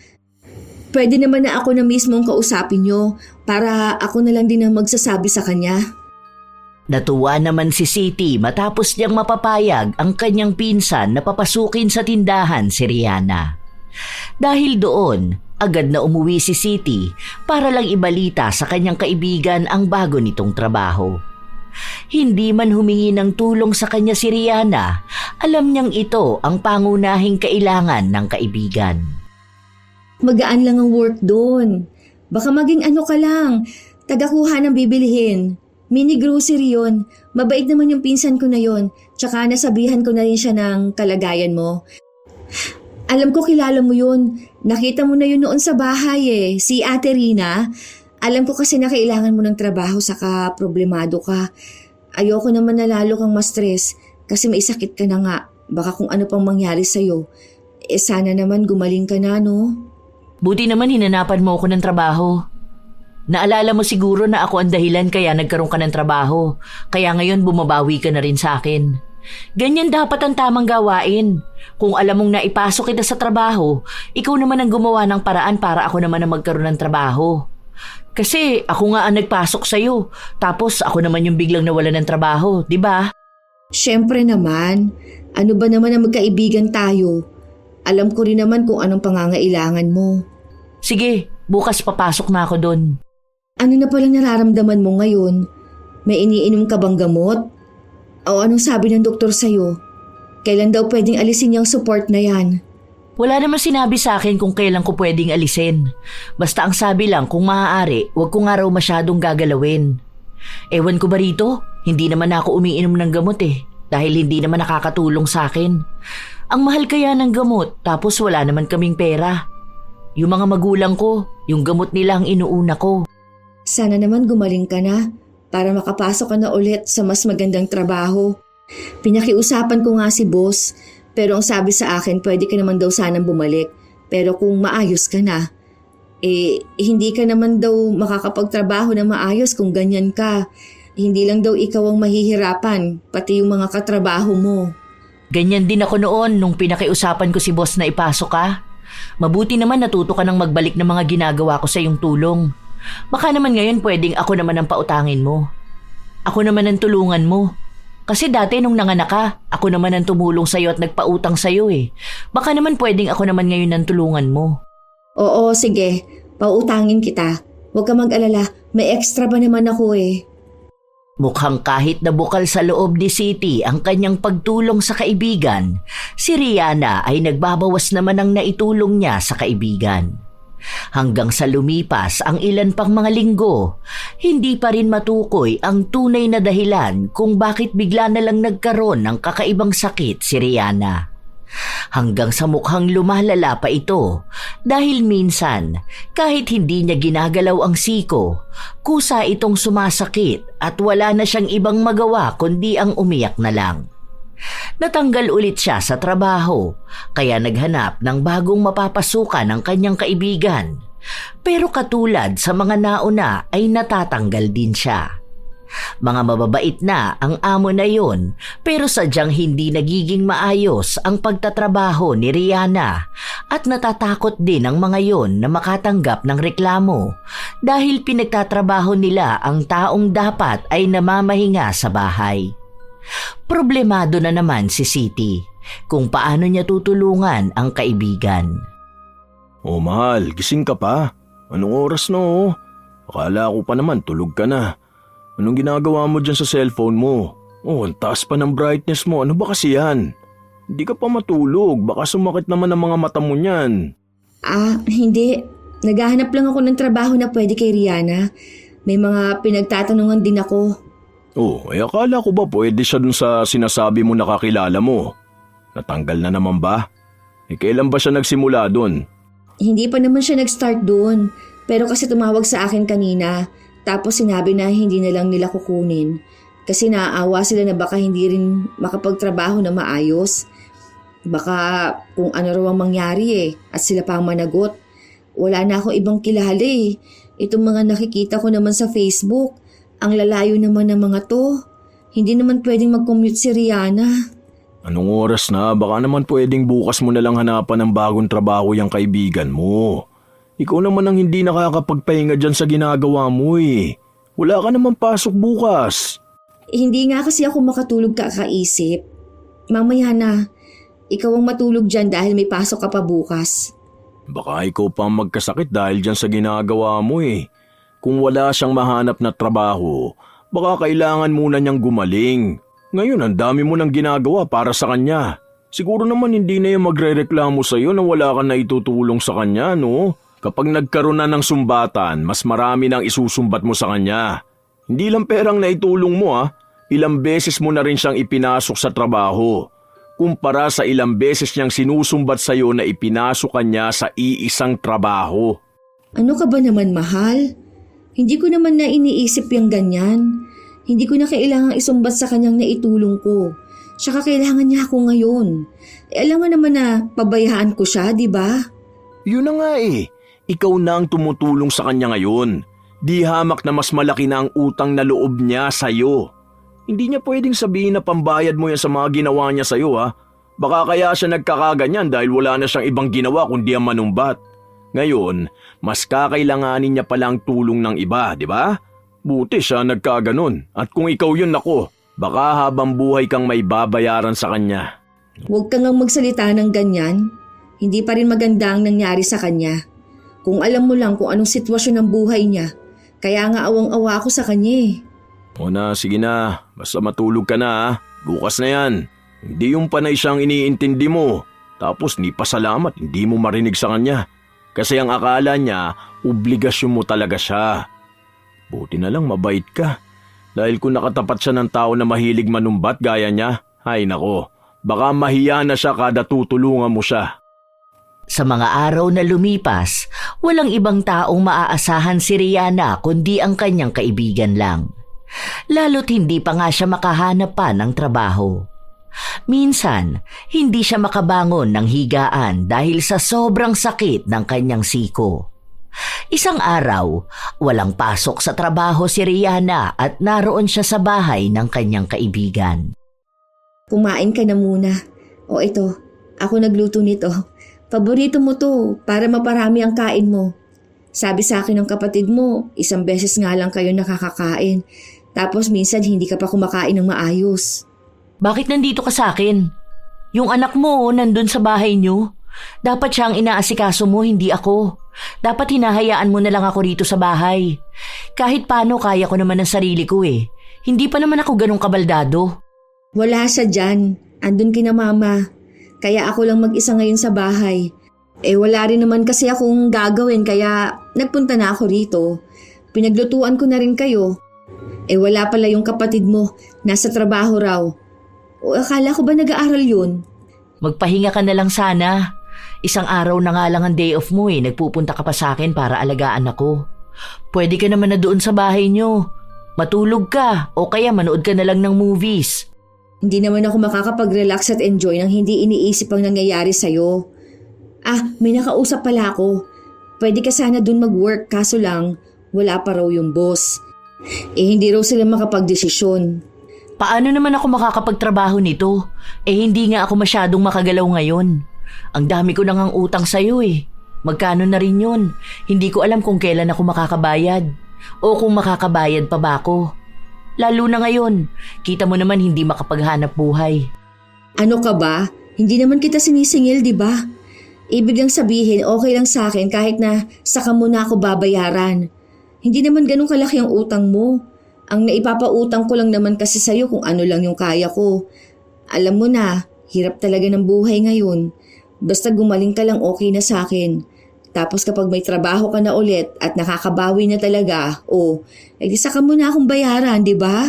pwede naman na ako na mismo ang kausapin niyo para ako na lang din ang magsasabi sa kanya. Natuwa naman si Siti matapos niyang mapapayag ang kanyang pinsan na papasukin sa tindahan si Rihanna. Dahil doon, agad na umuwi si Siti para lang ibalita sa kanyang kaibigan ang bago nitong trabaho. Hindi man humingi ng tulong sa kanya si Rihanna, alam niyang ito ang pangunahing kailangan ng kaibigan. Magaan lang ang work doon. Baka maging ano ka lang, tagakuha ng bibilihin. Mini grocery yun. Mabait naman yung pinsan ko na yun. Tsaka nasabihan ko na rin siya ng kalagayan mo. Alam ko kilala mo yun. Nakita mo na yun noon sa bahay eh. Si Ate Rina. Alam ko kasi na kailangan mo ng trabaho saka problemado ka. Ayoko naman na lalo kang ma-stress kasi may sakit ka na nga. Baka kung ano pang mangyari sa'yo. Sana naman gumaling ka na, no? Buti naman hinanapan mo ako ng trabaho. Naalala mo siguro na ako ang dahilan kaya nagkaroon ka ng trabaho. Kaya ngayon bumabawi ka na rin sa akin. Ganyan dapat ang tamang gawain. Kung alam mong naipasok kita sa trabaho, ikaw naman ang gumawa ng paraan para ako naman ang magkaroon ng trabaho. Kasi ako nga ang nagpasok sa'yo, tapos ako naman yung biglang nawalan ng trabaho, di ba? Siyempre naman. Ano ba naman ang magkaibigan tayo? Alam ko rin naman kung anong pangangailangan mo. Sige, bukas papasok na ako doon. Ano na palang nararamdaman mo ngayon? May iniinom ka bang gamot? O anong sabi ng doktor sa'yo? Kailan daw pwedeng alisin yung support na yan? Wala naman sinabi sa akin kung kailan ko pwedeng alisin. Basta ang sabi lang kung maaari, huwag ko nga raw masyadong gagalawin. Ewan ko ba rito? Hindi naman ako umiinom ng gamot eh. Dahil hindi naman nakakatulong sa akin. Ang mahal kaya ng gamot tapos wala naman kaming pera. Yung mga magulang ko, yung gamot nila ang inuuna ko. Sana naman gumaling ka na para makapasok ka na ulit sa mas magandang trabaho. Pinakiusapan ko nga si boss, pero ang sabi sa akin pwede ka naman daw sanang bumalik. Pero kung maayos ka na, hindi ka naman daw makakapagtrabaho na maayos kung ganyan ka. Hindi lang daw ikaw ang mahihirapan, pati yung mga katrabaho mo. Ganyan din ako noon nung pinakiusapan ko si boss na ipasok ka. Mabuti naman natuto ka ng magbalik ng mga ginagawa ko sa iyong tulong. Baka naman ngayon pwedeng ako naman ang pautangin mo. Ako naman ang tulungan mo. Kasi dati nung nanganak ka, ako naman ang tumulong sa'yo at nagpautang sa'yo eh. Baka naman pwedeng ako naman ngayon ang tulungan mo. Oo, sige. Pautangin kita. Huwag ka mag-alala. May extra pa naman ako eh. Mukhang kahit na bukal sa loob ni Siti ang kanyang pagtulong sa kaibigan, si Rihanna ay nagbabawas naman ng naitulong niya sa kaibigan. Hanggang sa lumipas ang ilan pang mga linggo, hindi pa rin matukoy ang tunay na dahilan kung bakit bigla na lang nagkaroon ng kakaibang sakit si Rihanna. Hanggang sa mukhang lumalala pa ito dahil minsan kahit hindi niya ginagalaw ang siko, kusa itong sumasakit at wala na siyang ibang magawa kundi ang umiyak na lang. Natanggal ulit siya sa trabaho kaya naghanap ng bagong mapapasukan ng kanyang kaibigan. Pero katulad sa mga nauna ay natatanggal din siya. Mga mababait na ang amo na yon pero sadyang hindi nagiging maayos ang pagtatrabaho ni Rihanna at natatakot din ang mga yon na makatanggap ng reklamo dahil pinagtatrabaho nila ang taong dapat ay namamahinga sa bahay. Problemado na naman si Siti kung paano niya tutulungan ang kaibigan. Oh mahal, gising ka pa? Anong oras na oh? Akala ko pa naman tulog ka na. Anong ginagawa mo dyan sa cellphone mo? Oh, ang taas pa ng brightness mo. Ano ba kasi yan? Hindi ka pa matulog. Baka sumakit naman ang mga mata mo niyan. Hindi. Naghahanap lang ako ng trabaho na pwede kay Rihanna. May mga pinagtatanungan din ako. Oh, akala ko ba pwede siya dun sa sinasabi mo nakakilala mo? Natanggal na naman ba? Kailan ba siya nagsimula dun? Hindi pa naman siya nag-start doon. Pero kasi tumawag sa akin kanina. Tapos sinabi na hindi na lang nila kukunin. Kasi naaawa sila na baka hindi rin makapagtrabaho na maayos. Baka kung ano raw ang mangyari at sila pa ang managot. Wala na ako ibang kilala Itong mga nakikita ko naman sa Facebook. Ang lalayo naman ng mga to. Hindi naman pwedeng mag-commute si Rihanna. Anong oras na? Baka naman pwedeng bukas mo na lang hanapan ng bagong trabaho yung kaibigan mo. Ikaw naman ang hindi nakakapagpahinga dyan sa ginagawa mo Wala ka naman pasok bukas. Hindi nga kasi ako makatulog kakaisip. Mamaya na, ikaw ang matulog dyan dahil may pasok ka pa bukas. Baka ikaw pa ang magkasakit dahil dyan sa ginagawa mo Kung wala siyang mahanap na trabaho, baka kailangan muna niyang gumaling. Ngayon ang dami mo nang ginagawa para sa kanya. Siguro naman hindi na yung magrereklamo sa'yo na wala ka na itutulong sa kanya, no? Kapag nagkaroon na ng sumbatan, mas marami nang isusumbat mo sa kanya. Hindi lang perang naitulong mo ilang beses mo na rin siyang ipinasok sa trabaho. Kumpara sa ilang beses niyang sinusumbat sa iyo na ipinasok kanya sa iisang trabaho. Ano ka ba naman, mahal? Hindi ko naman na iniisip yung ganyan. Hindi ko na kailangang isumbat sa kanyang naitulong ko. Tsaka kailangan niya ako ngayon. Alam mo naman na pabayaan ko siya, di ba? Yun na nga Ikaw na ang tumutulong sa kanya ngayon. Di hamak na mas malaki na ang utang na loob niya sa'yo. Hindi niya pwedeng sabihin na pambayad mo yan sa mga ginawa niya sa'yo Baka kaya siya nagkakaganyan dahil wala na siyang ibang ginawa kundi ang manumbat. Ngayon, mas kakailanganin niya palang tulong ng iba, di ba? Buti siya nagkaganon. At kung ikaw yun baka habang buhay kang may babayaran sa kanya. Huwag kang magsalita ng ganyan. Hindi pa rin maganda ang nangyari sa kanya. Kung alam mo lang kung anong sitwasyon ng buhay niya, kaya nga awang-awa ako sa kanya O na, sige na. Basta matulog ka na Bukas na yan. Hindi yung panay siyang iniintindi mo. Tapos ni pasalamat, hindi mo marinig sa kanya. Kasi ang akala niya, obligasyon mo talaga siya. Buti na lang mabait ka. Dahil kung nakatapat siya ng tao na mahilig manumbat gaya niya, ay nako, baka mahiya na siya kada tutulungan mo siya. Sa mga araw na lumipas, walang ibang taong maaasahan si Rihanna kundi ang kanyang kaibigan lang. Lalo't hindi pa nga siya makahanap pa ng trabaho. Minsan, hindi siya makabangon ng higaan dahil sa sobrang sakit ng kanyang siko. Isang araw, walang pasok sa trabaho si Rihanna at naroon siya sa bahay ng kanyang kaibigan. Kumain ka na muna. O ito, ako nagluto nito. Paborito mo to para maparami ang kain mo. Sabi sa akin ng kapatid mo, 1 beses nga lang kayo nakakakain. Tapos minsan hindi ka pa kumakain ng maayos. Bakit nandito ka sa akin? Yung anak mo nandun sa bahay niyo. Dapat siya ang inaasikaso mo, hindi ako. Dapat hinahayaan mo na lang ako rito sa bahay. Kahit paano kaya ko naman ang sarili ko Hindi pa naman ako ganong kabaldado. Wala siya dyan. Andun kina mama. Kaya ako lang mag-isa ngayon sa bahay. Wala rin naman kasi akong gagawin kaya nagpunta na ako rito. Pinaglutuan ko na rin kayo. Wala pala yung kapatid mo, nasa trabaho raw. O akala ko ba nag-aaral yun? Magpahinga ka na lang sana. Isang araw na nga lang ang day off mo nagpupunta ka pa sa akin para alagaan ako. Pwede ka naman na doon sa bahay nyo. Matulog ka o kaya manood ka na lang ng movies. Hindi naman ako makakapag-relax at enjoy nang hindi iniisip ang nangyayari sa'yo. May nakausap pala ako. Pwede ka sana dun mag-work kaso lang wala pa raw yung boss. Hindi raw sila makapag-desisyon. Paano naman ako makakapagtrabaho nito? Hindi nga ako masyadong makagalaw ngayon. Ang dami ko nang ang utang sa'yo Magkano na rin yun? Hindi ko alam kung kailan ako makakabayad. O kung makakabayad pa ba ako. Lalo na ngayon, kita mo naman hindi makapaghanap buhay. Ano ka ba? Hindi naman kita sinisingil, di ba? Ibig lang sabihin, okay lang sa akin kahit na saka mo na ako babayaran. Hindi naman ganun kalaki ang utang mo. Ang naipapautang ko lang naman kasi sa'yo kung ano lang yung kaya ko. Alam mo na, hirap talaga ng buhay ngayon. Basta gumaling ka lang okay na sa akin. Tapos kapag may trabaho ka na ulit at nakakabawi na talaga, di saka mo na akong bayaran, di ba?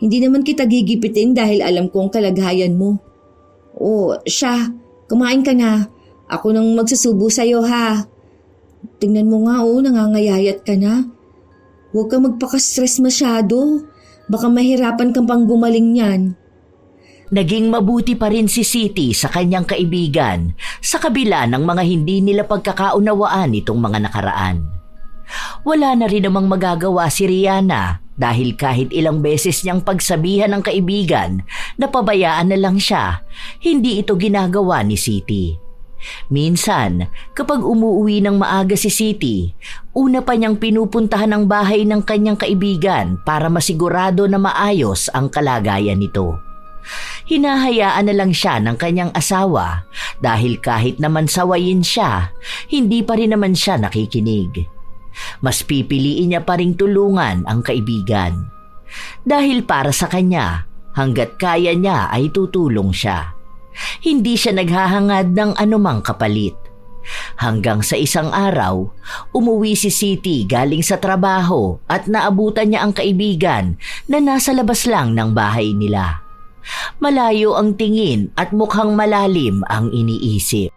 Hindi naman kita gigipitin dahil alam ko ang kalagayan mo. Siya, kumain ka na. Ako nang magsusubo sa'yo ha. Tingnan mo nga nangangayayat ka na. Huwag ka magpaka-stress masyado. Baka mahirapan kang pang gumaling niyan. Naging mabuti pa rin si Siti sa kanyang kaibigan sa kabila ng mga hindi nila pagkakaunawaan itong mga nakaraan. Wala na rin namang magagawa si Rihanna dahil kahit ilang beses niyang pagsabihan ng kaibigan na pabayaan na lang siya, hindi ito ginagawa ni Siti. Minsan, kapag umuwi ng maaga si Siti, una pa niyang pinupuntahan ang bahay ng kanyang kaibigan para masigurado na maayos ang kalagayan nito. Hinahayaan na lang siya ng kanyang asawa dahil kahit naman sawayin siya, hindi pa rin naman siya nakikinig. Mas pipiliin niya pa ring tulungan ang kaibigan. Dahil para sa kanya, hanggat kaya niya ay tutulong siya. Hindi siya naghahangad ng anumang kapalit. Hanggang sa isang araw, umuwi si Siti galing sa trabaho at naabutan niya ang kaibigan na nasa labas lang ng bahay nila. Malayo ang tingin at mukhang malalim ang iniisip.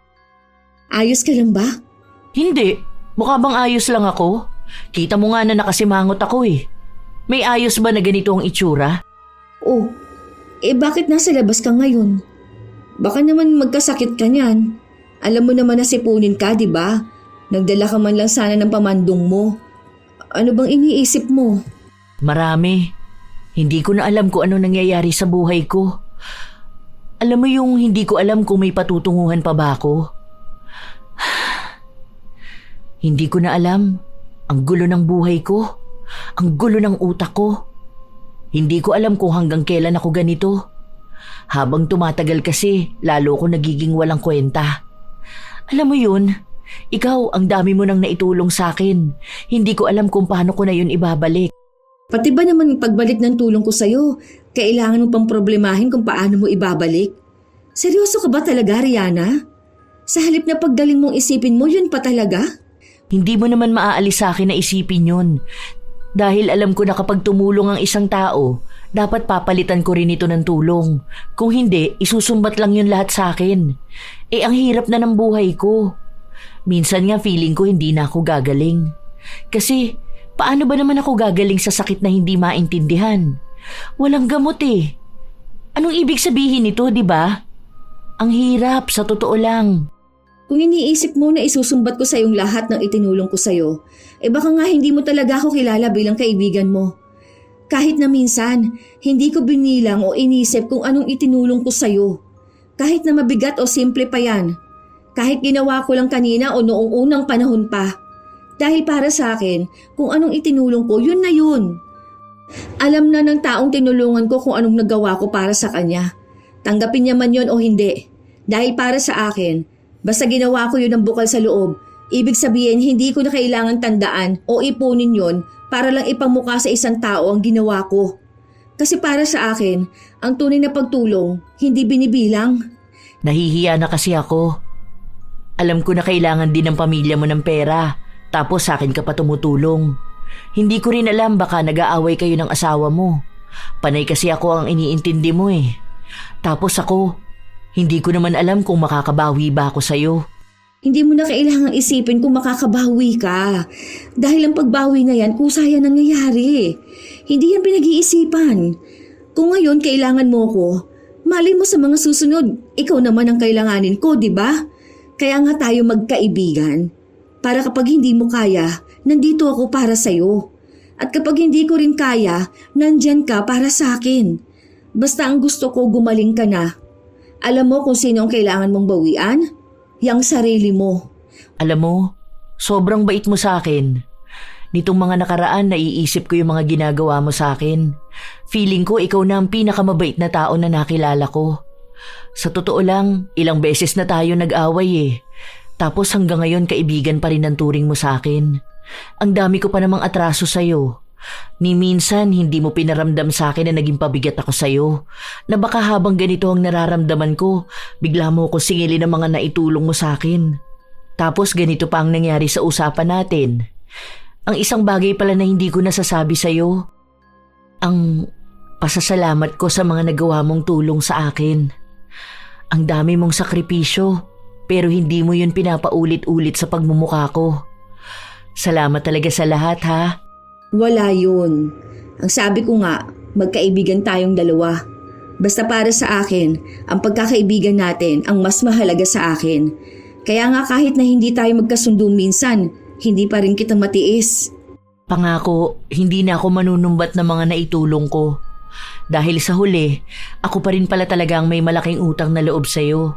Ayos ka lang ba? Hindi, mukha bang ayos lang ako? Kita mo nga na nakasimangot ako May ayos ba na ganito ang itsura? Bakit nasa labas ka ngayon? Baka naman magkasakit ka niyan. Alam mo naman na sipunin ka, di ba? Nagdala ka man lang sana ng pamandong mo. Ano bang iniisip mo? Marami. Hindi ko na alam kung ano nangyayari sa buhay ko. Alam mo yung hindi ko alam kung may patutunguhan pa ba ako? Hindi ko na alam. Ang gulo ng buhay ko. Ang gulo ng utak ko. Hindi ko alam kung hanggang kailan ako ganito. Habang tumatagal kasi, lalo ko nagiging walang kwenta. Alam mo yun, ikaw ang dami mo nang naitulong sa akin. Hindi ko alam kung paano ko na yun ibabalik. Pati ba naman pagbalik ng tulong ko sa'yo, kailangan mo pang problemahin kung paano mo ibabalik? Seryoso ka ba talaga, Rihanna? Sa halip na paggaling mong isipin mo, yun pa talaga? Hindi mo naman maaalis sa akin na isipin yun. Dahil alam ko na kapag tumulong ang isang tao, dapat papalitan ko rin ito ng tulong. Kung hindi, isusumbat lang yun lahat sa akin. Ang hirap na ng buhay ko. Minsan nga feeling ko hindi na ako gagaling. Kasi, paano ba naman ako gagaling sa sakit na hindi maintindihan? Walang gamot Anong ibig sabihin nito, di ba? Ang hirap, sa totoo lang. Kung iniisip mo na isusumbat ko sa iyong lahat ng itinulong ko sa'yo, baka nga hindi mo talaga ako kilala bilang kaibigan mo. Kahit na minsan, hindi ko binilang o inisip kung anong itinulong ko sa'yo. Kahit na mabigat o simple pa yan. Kahit ginawa ko lang kanina o noong unang panahon pa. Dahil para sa akin, kung anong itinulong ko, yun na yun. Alam na ng taong tinulungan ko kung anong nagawa ko para sa kanya. Tanggapin niya man yun o hindi. Dahil para sa akin, basta ginawa ko yun ng bukal sa loob, ibig sabihin hindi ko na kailangan tandaan o ipunin yun para lang ipamukha sa isang tao ang ginawa ko. Kasi para sa akin, ang tunay na pagtulong, hindi binibilang. Nahihiya na kasi ako. Alam ko na kailangan din ng pamilya mo ng pera, tapos sa akin ka pa tumutulong. Hindi ko rin alam baka nag-aaway kayo ng asawa mo. Panay kasi ako ang iniintindi mo eh. Tapos ako, hindi ko naman alam kung makakabawi ba ako sa'yo. Hindi mo na kailangang isipin kung makakabawi ka. Dahil ang pagbawi na yan, kusa yan nangyayari. Hindi yan pinag-iisipan. Kung ngayon kailangan mo ko, malay mo sa mga susunod, ikaw naman ang kailanganin ko, di ba? Kaya nga tayo magkaibigan. Para kapag hindi mo kaya, nandito ako para sa'yo. At kapag hindi ko rin kaya, nandyan ka para sa akin. Basta ang gusto ko gumaling ka na. Alam mo kung sino ang kailangan mong bawian? Yang sarili mo. Alam mo, sobrang bait mo sa akin. Nitong mga nakaraan, naiisip ko yung mga ginagawa mo sa akin. Feeling ko ikaw na ang pinakamabait na tao na nakilala ko. Sa totoo lang, ilang beses na tayo nag-away eh. Tapos hanggang ngayon kaibigan pa rin ang turing mo sa akin. Ang dami ko pa namang atraso sa'yo. Ni minsan hindi mo pinaramdam sa akin na naging pabigat ako sa'yo. Na baka habang ganito ang nararamdaman ko, bigla mo ko singilin ang mga naitulong mo sa akin. Tapos ganito pa ang nangyari sa usapan natin. Ang isang bagay pala na hindi ko nasasabi sa'yo. Ang pasasalamat ko sa mga nagawa mong tulong sa akin. Ang dami mong sakripisyo, pero hindi mo yun pinapaulit-ulit sa pagmumukha ko. Salamat talaga sa lahat ha. Wala yun. Ang sabi ko nga, magkaibigan tayong dalawa. Basta para sa akin, ang pagkakaibigan natin ang mas mahalaga sa akin. Kaya nga kahit na hindi tayo magkasundo minsan, hindi pa rin kita matiis. Pangako, hindi na ako manunumbat ng mga naitulong ko. Dahil sa huli, ako pa rin pala talagang may malaking utang na loob sa'yo.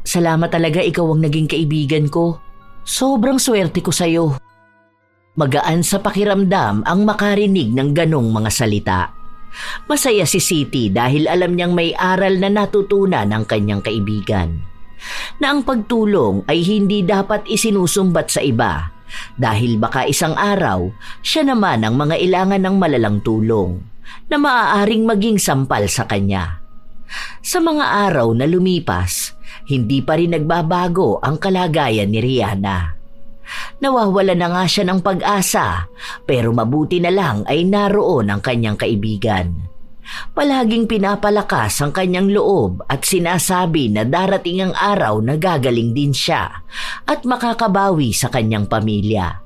Salamat talaga ikaw ang naging kaibigan ko. Sobrang swerte ko sa'yo. Magaan sa pakiramdam ang makarinig ng ganong mga salita. Masaya si Siti dahil alam niyang may aral na natutunan ng kanyang kaibigan. Na ang pagtulong ay hindi dapat isinusumbat sa iba dahil baka isang araw siya naman ang mga ilangan ng malalang tulong na maaaring maging sampal sa kanya. Sa mga araw na lumipas, hindi pa rin nagbabago ang kalagayan ni Rihanna. Nawawala na nga siya ng pag-asa pero mabuti na lang ay naroon ang kanyang kaibigan. Palaging pinapalakas ang kanyang loob at sinasabi na darating ang araw na gagaling din siya at makakabawi sa kanyang pamilya.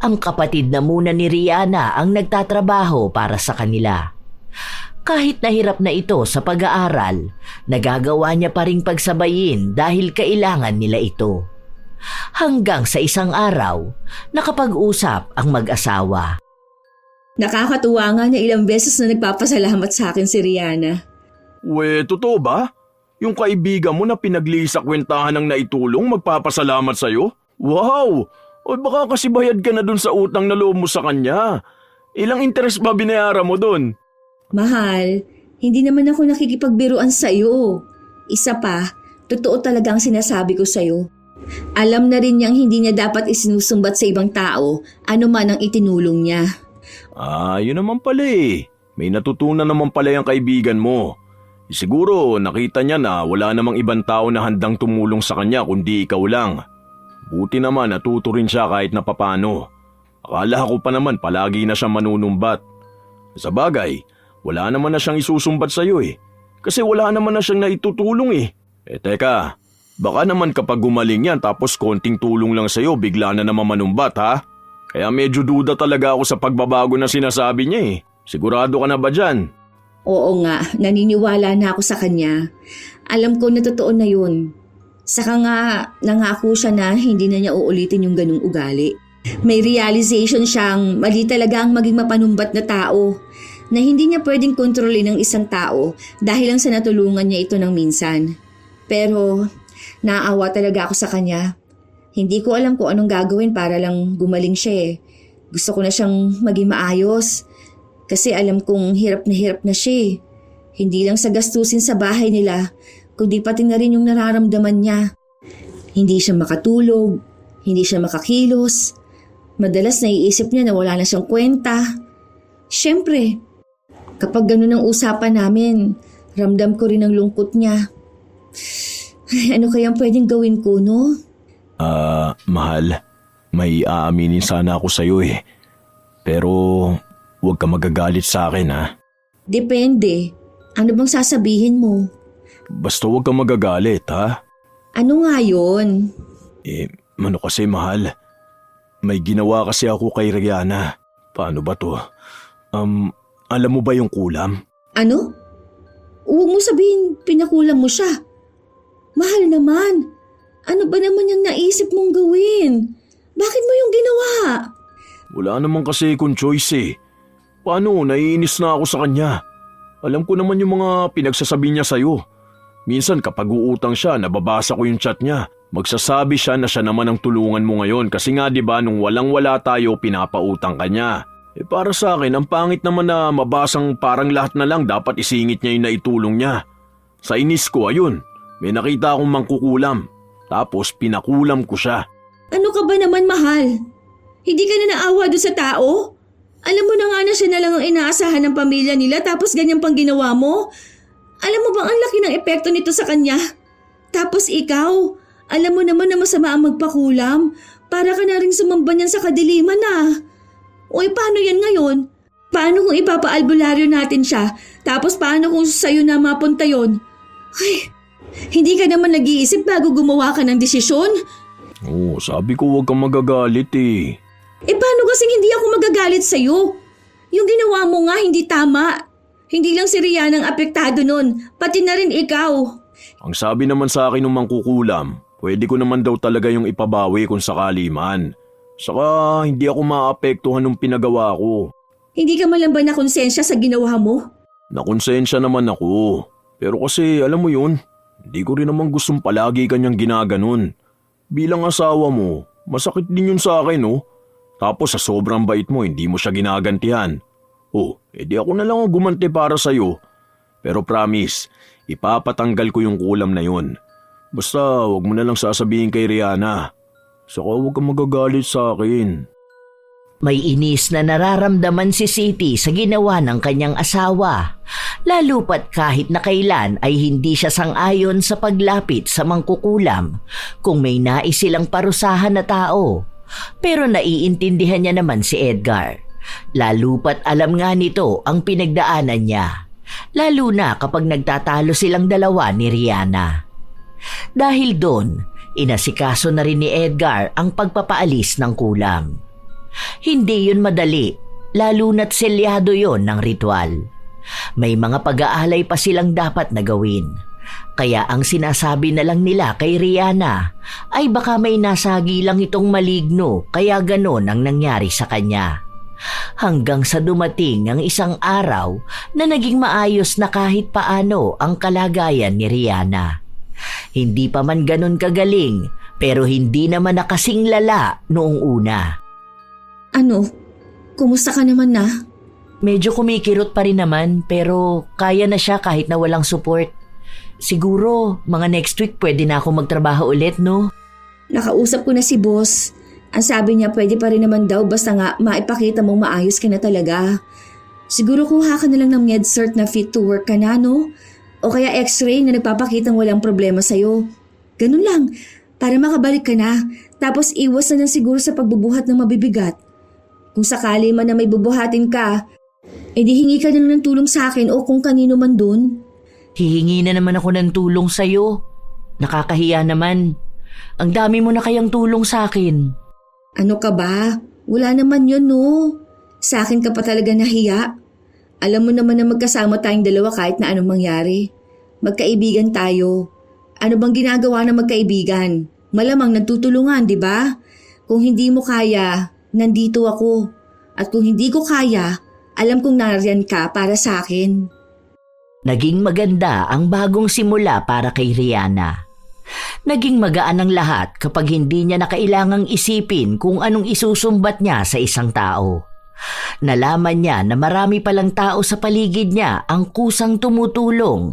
Ang kapatid na muna ni Rihanna ang nagtatrabaho para sa kanila. Kahit nahirap na ito sa pag-aaral, nagagawa niya pa ring pagsabayin dahil kailangan nila ito. Hanggang sa isang araw, nakapag-usap ang mag-asawa. Nakakatuwa nga na ilang beses na nagpapasalamat sa akin si Rihanna. Totoo ba? Yung kaibigan mo na pinaglisakwentahan ng naitulong magpapasalamat sa'yo? Wow! O baka kasi bayad ka na dun sa utang na loob mo sa kanya. Ilang interest ba binayaran mo dun? Mahal, hindi naman ako nakikipagbiruan sa'yo. Isa pa, totoo talaga ang sinasabi ko sa'yo. Alam na rin niyang hindi niya dapat isinusumbat sa ibang tao ano man ang itinulong niya. Yun naman pala eh. May natutunan naman pala yung kaibigan mo. Siguro nakita niya na wala namang ibang tao na handang tumulong sa kanya kundi ikaw lang. Buti naman natuto rin siya kahit na papano. Akala ko pa naman palagi na siyang manunumbat. Sa bagay, wala naman na siyang isusumbat sa'yo eh. Kasi wala naman na siyang naitutulong eh. Teka, baka naman kapag gumaling yan tapos konting tulong lang sa'yo bigla na naman manumbat ha? Kaya medyo duda talaga ako sa pagbabago na sinasabi niya eh. Sigurado ka na ba dyan? Oo nga, naniniwala na ako sa kanya. Alam ko na totoo na yun. Saka nga, nangako siya na hindi na niya uulitin yung ganung ugali. May realization siyang mali talaga ang maging mapanumbat na tao. Na hindi niya pwedeng kontrolin ng isang tao dahil lang sa natulungan niya ito ng minsan. Pero, naawa talaga ako sa kanya. Hindi ko alam kung anong gagawin para lang gumaling siya eh. Gusto ko na siyang maging maayos. Kasi alam kong hirap na siya eh. Hindi lang sa gastusin sa bahay nila, kundi pati na rin yung nararamdaman niya. Hindi siya makatulog, hindi siya makakilos. Madalas naiisip niya na wala na siyang kwenta. Siyempre, kapag ganun ang usapan namin, ramdam ko rin ang lungkot niya. Ay, ano kayang pwedeng gawin ko, no? Mahal, may aaminin sana ako sa'yo eh. Pero huwag ka magagalit sa akin ha. Depende. Ano bang sasabihin mo? Basta huwag ka magagalit ha. Ano nga yun? Ano kasi mahal, may ginawa kasi ako kay Rihanna. Paano ba to? Alam mo ba yung kulam? Ano? Huwag mo sabihin pinakulam mo siya. Mahal naman. Ano ba naman yung naisip mong gawin? Bakit mo yung ginawa? Wala naman kasi akong choice eh. Paano, naiinis na ako sa kanya. Alam ko naman yung mga pinagsasabi niya sa'yo. Minsan kapag uutang siya, nababasa ko yung chat niya. Magsasabi siya na siya naman ang tulungan mo ngayon kasi nga 'di ba nung walang-wala tayo pinapautang ka niya. Para sa akin, ang pangit naman na mabasang parang lahat na lang dapat isingit niya yung naitulong niya. Sa inis ko, ayun, may nakita akong mangkukulam. Tapos pinakulam ko siya. Ano ka ba naman, mahal? Hindi ka na naawa doon sa tao? Alam mo na nga na siya na lang ang inaasahan ng pamilya nila tapos ganyan pang ginawa mo? Alam mo bang ang laki ng epekto nito sa kanya? Tapos ikaw, alam mo naman na masama ang magpakulam. Para ka na rin sumamba niyan sa kadiliman na. Uy, paano yan ngayon? Paano kung ipapaalbularyo natin siya? Tapos paano kung sa'yo na mapunta yon? Ay, hindi ka naman nag-iisip bago gumawa ka ng desisyon? Oo, sabi ko huwag kang magagalit eh. Paano kasing hindi ako magagalit sa'yo? Yung ginawa mo nga hindi tama. Hindi lang si Rihanna ang apektado nun, pati na rin ikaw. Ang sabi naman sa akin ng mangkukulam, pwede ko naman daw talaga yung ipabawi kung sakali man. Saka hindi ako maapektuhan ng pinagawa ko. Hindi ka man lang ba nakonsensya sa ginawa mo? Nakonsensya naman ako. Pero kasi alam mo yun, hindi ko rin naman gustong palagi kanyang ginaganon. Bilang asawa mo, masakit din yun sa akin oh. Tapos sa sobrang bait mo, hindi mo siya ginagantihan. Edi ako na lang ang gumanti para sa'yo. Pero promise, ipapatanggal ko yung kulam na yun. Basta wag mo na lang sasabihin kay Rihanna. Saka huwag kang magagalit sa akin. May inis na nararamdaman si Siti sa ginawa ng kanyang asawa. Lalo pat kahit na kailan ay hindi siya sang-ayon sa paglapit sa mangkukulam kung may nais silang parusahan na tao. Pero naiintindihan niya naman si Edgar. Lalo pat alam nga nito ang pinagdaanan niya. Lalo na kapag nagtatalo silang dalawa ni Rihanna. Dahil doon, inasikaso na rin ni Edgar ang pagpapaalis ng kulam. Hindi yun madali, lalo na't selyado yon ng ritual. May mga pag-aalay pa silang dapat na gawin. Kaya ang sinasabi na lang nila kay Rihanna ay baka may nasagi lang itong maligno kaya ganon ang nangyari sa kanya. Hanggang sa dumating ang isang araw na naging maayos na kahit paano ang kalagayan ni Rihanna. Hindi pa man ganon kagaling pero hindi naman nakasing lala noong una. Ano? Kumusta ka naman na? Medyo kumikirot pa rin naman pero kaya na siya kahit na walang support. Siguro mga next week pwede na ako magtrabaho ulit, no? Nakausap ko na si boss. Ang sabi niya pwede pa rin naman daw basta nga maipakita mong maayos ka na talaga. Siguro kuha ka na lang ng med-cert na fit to work ka na, no? O kaya x-ray na nagpapakitang walang problema sa'yo. Ganun lang, para makabalik ka na. Tapos iwas na lang siguro sa pagbubuhat ng mabibigat. Kung sakali man na may bubuhatin ka, edi hingi ka na lang ng tulong sa akin o kung kanino man dun. Hihingi na naman ako ng tulong sa'yo. Nakakahiya naman. Ang dami mo na kayang tulong sa akin. Ano ka ba? Wala naman yun, no? Sa akin ka pa talaga nahiya. Alam mo naman na magkasama tayong dalawa kahit na anong mangyari. Magkaibigan tayo. Ano bang ginagawa ng magkaibigan? Malamang nagtutulungan, di ba? Kung hindi mo kaya, nandito ako. At kung hindi ko kaya, alam kong nariyan ka para sa akin. Naging maganda ang bagong simula para kay Rihanna. Naging magaan ang lahat kapag hindi niya na kailangang isipin kung anong isusumbat niya sa isang tao. Nalaman niya na marami palang tao sa paligid niya ang kusang tumutulong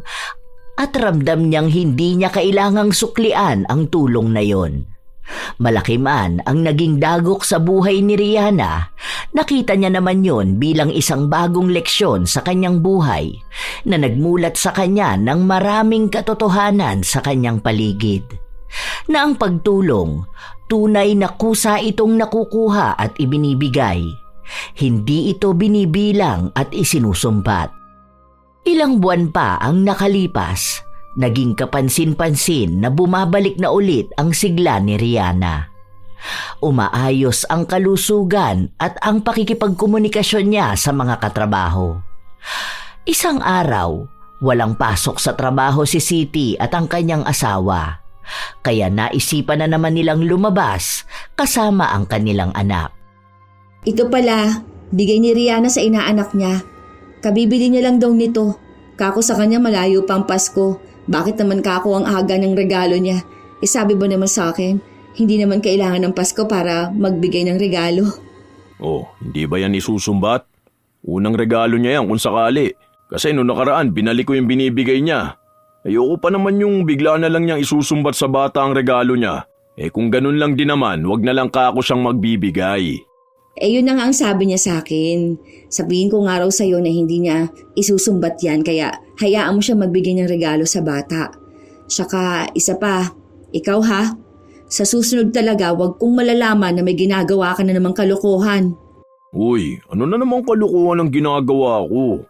at ramdam niyang hindi niya kailangang suklian ang tulong na yon. Malaki man ang naging dagok sa buhay ni Rihanna, Nakita niya naman yon bilang isang bagong leksyon sa kanyang buhay na nagmulat sa kanya ng maraming katotohanan sa kanyang paligid. Na ang pagtulong, tunay na kusa itong nakukuha at ibinibigay. Hindi ito binibilang at isinusumbat. Ilang buwan pa ang nakalipas, naging kapansin-pansin na bumabalik na ulit ang sigla ni Rihanna. Umaayos ang kalusugan at ang pakikipagkomunikasyon niya sa mga katrabaho. Isang araw, walang pasok sa trabaho si Siti at ang kanyang asawa. Kaya naisipan na naman nilang lumabas kasama ang kanilang anak. Ito pala, bigay ni Rihanna sa inaanak niya. Kabibili niya lang daw nito. Kako sa kanya malayo pang Pasko. Bakit naman kako ang aga ng regalo niya? Sabi ba naman sa akin, hindi naman kailangan ng Pasko para magbigay ng regalo. Oh, hindi ba yan isusumbat? Unang regalo niya yan kung sakali. Kasi noong nakaraan, binalik ko yung binibigay niya. Ayoko pa naman yung bigla na lang niyang isusumbat sa bata ang regalo niya. Kung ganun lang din naman, wag na lang kako siyang magbibigay. Yun na nga ang sabi niya sa akin. Sabihin ko nga raw sa'yo na hindi niya isusumbat yan kaya hayaan mo siya magbigay ng regalo sa bata. Tsaka isa pa, ikaw ha, sa susunod talaga wag kong malalaman na may ginagawa ka na namang kalokohan. Uy, ano na namang kalukuhan ang ginagawa ko?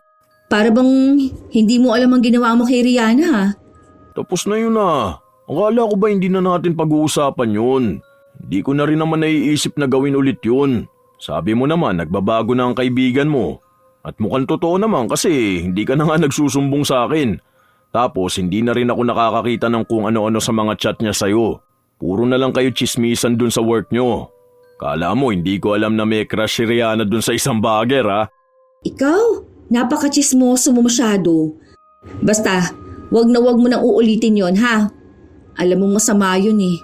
Para bang hindi mo alam ang ginawa mo kay Rihanna ha? Tapos na yun ah. Akala ko ba hindi na natin pag-uusapan yun? Hindi ko na rin naman naiisip na gawin ulit yun. Sabi mo naman nagbabago na ang kaibigan mo. At mukhang totoo naman kasi hindi ka na nga nagsusumbong sa akin. Tapos hindi na rin ako nakakakita ng kung ano-ano sa mga chat niya sa'yo. Puro na lang kayo chismisan dun sa work nyo. Kala mo hindi ko alam na may crush si Rihanna dun sa isang bagger ha? Ikaw, napaka-chismoso mo masyado. Basta, wag mo nang uulitin yon ha? Alam mo masama yun eh.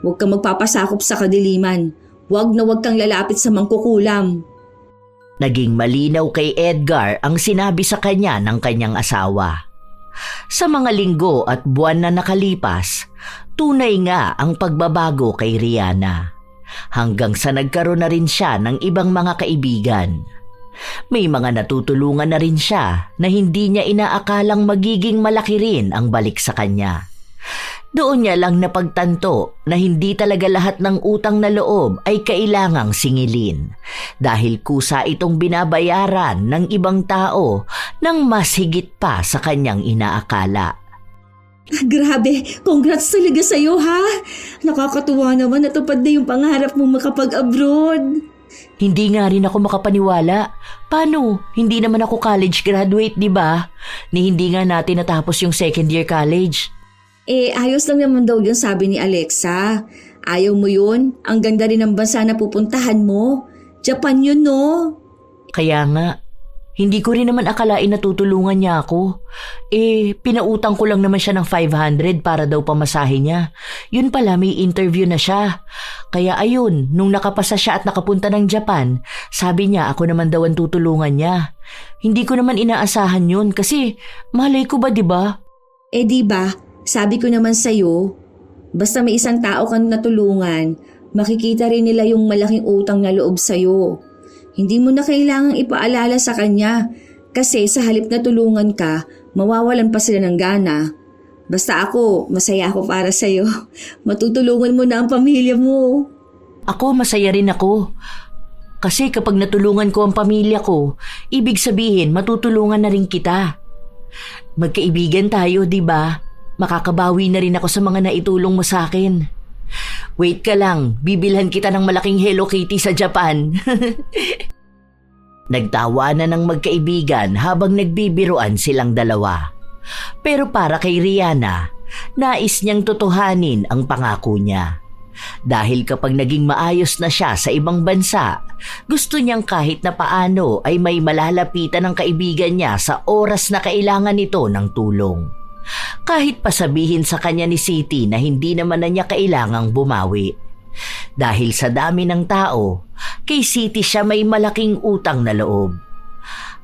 Huwag kang magpapasakop sa kadiliman. Wag kang lalapit sa mangkukulam. Naging malinaw kay Edgar ang sinabi sa kanya ng kanyang asawa. Sa mga linggo at buwan na nakalipas, tunay nga ang pagbabago kay Rihanna. Hanggang sa nagkaroon na rin siya ng ibang mga kaibigan. May mga natutulungan na rin siya na hindi niya inaakalang magiging malaki rin ang balik sa kanya. Doon niya lang napagtanto na hindi talaga lahat ng utang na loob ay kailangang singilin dahil kusa itong binabayaran ng ibang tao ng mas higit pa sa kanyang inaakala. Grabe, congrats talaga sa'yo ha. Nakakatuwa naman natupad na yung pangarap mong makapag-abroad. Hindi nga rin ako makapaniwala. Paano? Hindi naman ako college graduate, di ba? Ni hindi nga natin natapos yung second year college. Ayos lang naman daw yun sabi ni Alexa. Ayaw mo yun? Ang ganda rin ng bansa na pupuntahan mo. Japan yun, no? Kaya nga, hindi ko rin naman akalain na tutulungan niya ako. Pinautang ko lang naman siya ng 500 para daw pamasahe niya. Yun pala, may interview na siya. Kaya ayun, nung nakapasa siya at nakapunta ng Japan, sabi niya ako naman daw ang tutulungan niya. Hindi ko naman inaasahan yun kasi malay ko ba, di ba? Diba? Sabi ko naman sa'yo, basta may isang tao kang natulungan, makikita rin nila yung malaking utang na loob sa'yo. Hindi mo na kailangang ipaalala sa kanya kasi sa halip na tulungan ka, mawawalan pa sila ng gana. Basta ako, masaya ako para sa'yo. Matutulungan mo na ang pamilya mo. Ako, masaya rin ako. Kasi kapag natulungan ko ang pamilya ko, ibig sabihin matutulungan na rin kita. Magkaibigan tayo, di ba? Makakabawi na rin ako sa mga naitulong mo sa akin. Wait ka lang, bibilhan kita ng malaking Hello Kitty sa Japan. Nagtawanan ng magkaibigan habang nagbibiruan silang dalawa. Pero para kay Rihanna, nais niyang tutuhanin ang pangako niya. Dahil kapag naging maayos na siya sa ibang bansa, gusto niyang kahit na paano ay may malalapitan ng kaibigan niya sa oras na kailangan nito ng tulong. Kahit pasabihin sa kanya ni Siti na hindi naman na niya kailangang bumawi. Dahil sa dami ng tao, kay Siti siya may malaking utang na loob.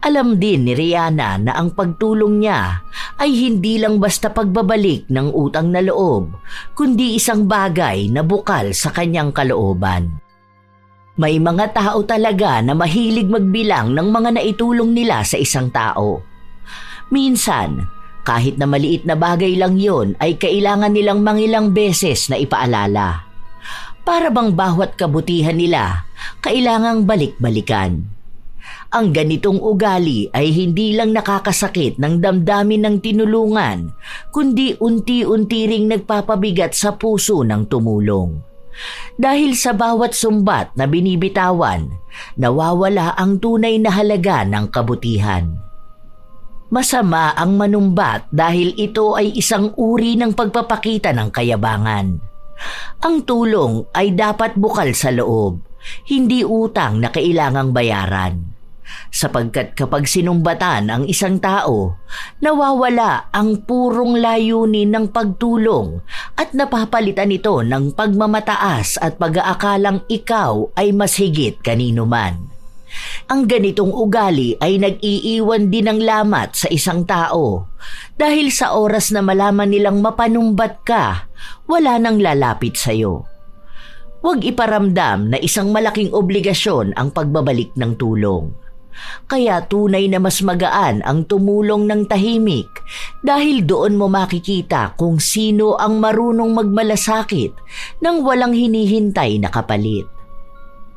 Alam din ni Rihanna na ang pagtulong niya ay hindi lang basta pagbabalik ng utang na loob, kundi isang bagay na bukal sa kanyang kalooban. May mga tao talaga na mahilig magbilang ng mga naitulong nila sa isang tao. Minsan, kahit na maliit na bagay lang yon ay kailangan nilang mangilang beses na ipaalala. Para bang bawat kabutihan nila, kailangang balik-balikan. Ang ganitong ugali ay hindi lang nakakasakit ng damdamin ng tinulungan, kundi unti-unti ring nagpapabigat sa puso ng tumulong. Dahil sa bawat sumbat na binibitawan, nawawala ang tunay na halaga ng kabutihan. Masama ang manumbat dahil ito ay isang uri ng pagpapakita ng kayabangan. Ang tulong ay dapat bukal sa loob, hindi utang na kailangang bayaran. Sapagkat kapag sinumbatan ang isang tao, nawawala ang purong layunin ng pagtulong at napapalitan ito ng pagmamataas at pag-aakalang ikaw ay mas higit kanino man. Ang ganitong ugali ay nag-iiwan din ng lamat sa isang tao dahil sa oras na malaman nilang mapanumbat ka, wala nang lalapit sa iyo. Huwag iparamdam na isang malaking obligasyon ang pagbabalik ng tulong. Kaya tunay na mas magaan ang tumulong ng tahimik dahil doon mo makikita kung sino ang marunong magmalasakit nang walang hinihintay na kapalit.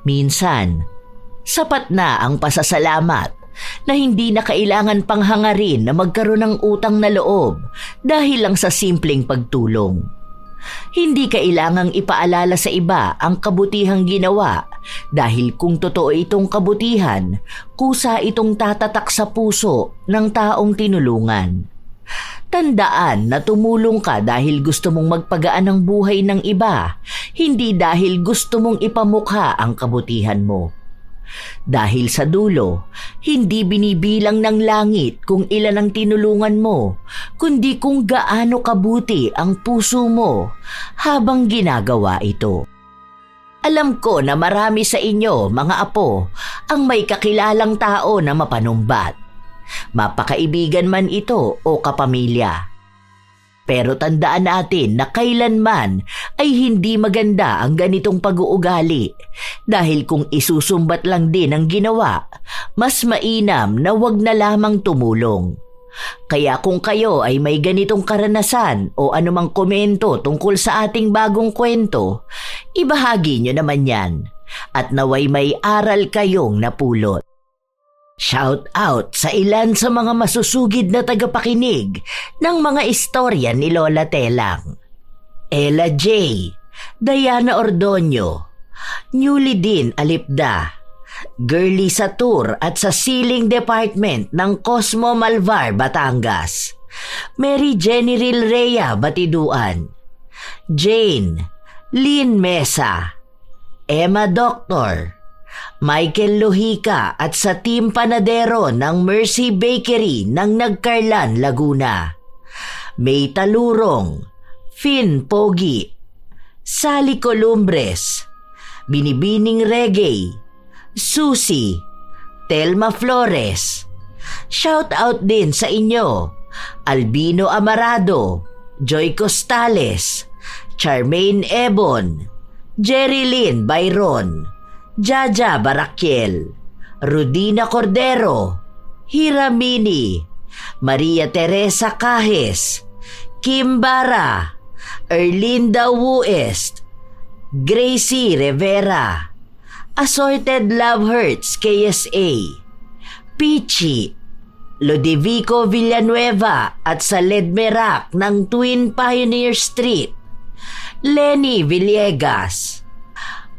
Minsan, sapat na ang pasasalamat na hindi na kailangan pang hangarin na magkaroon ng utang na loob dahil lang sa simpleng pagtulong. Hindi kailangang ipaalala sa iba ang kabutihang ginawa dahil kung totoo itong kabutihan, kusa itong tatatak sa puso ng taong tinulungan. Tandaan na tumulong ka dahil gusto mong magpagaan ng buhay ng iba, hindi dahil gusto mong ipamukha ang kabutihan mo. Dahil sa dulo, hindi binibilang ng langit kung ilan ang tinulungan mo, kundi kung gaano kabuti ang puso mo habang ginagawa ito. Alam ko na marami sa inyo, mga apo, ang may kakilalang tao na mapanumbat. Mapakaibigan man ito o kapamilya. Pero tandaan natin na kailanman ay hindi maganda ang ganitong pag-uugali dahil kung isusumbat lang din ang ginawa, mas mainam na wag na lamang tumulong. Kaya kung kayo ay may ganitong karanasan o anumang komento tungkol sa ating bagong kwento, ibahagi nyo naman yan at naway may aral kayong napulot. Shout out sa ilan sa mga masusugid na tagapakinig ng mga istorya ni Lola Telang. Ella J, Diana Ordonio, Newly Din Alipda, Girly Satur at sa Siling Department ng Cosmo Malvar, Batangas, Mary Jenny Rilrea Batiduan, Jane, Lynn Mesa, Emma Doctor, Michael Lohica at sa Team Panadero ng Mercy Bakery ng Nagcarlan, Laguna, May Talurong, Finn Pogi, Sally Columbres, Binibining Reggae, Susie, Telma Flores. Shout out din sa inyo, Albino Amarado, Joy Costales, Charmaine Ebon, Jerilyn Byron, Jaja Barakiel, Rudina Cordero, Hiramini, Maria Teresa Cajes, Kim Bara, Erlinda Wuest, Gracie Rivera, Assorted Love Hurts KSA, Pichi, Ludovico Villanueva at sa Ledmerak ng Twin Pioneer Street, Lenny Villegas.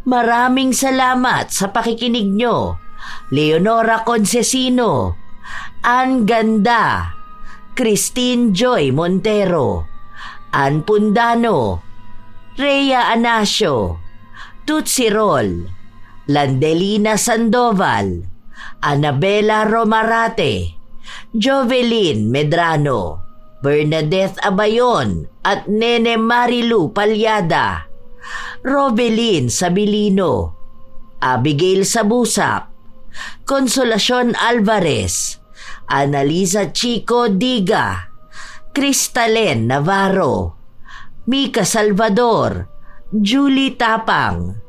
Maraming salamat sa pakikinig nyo, Leonora Concesino, Ann Ganda, Christine Joy Montero, Ann Pundano, Rhea Anasio, Tutsi Rol, Landelina Sandoval, Annabella Romarate, Jovelyn Medrano, Bernadette Abayon at Nene Marilu Palyada, Robelin Sabilino, Abigail Sabusak, Consolacion Alvarez, Annalisa Chico Diga, Cristalen Navarro, Mika Salvador, Julie Tapang,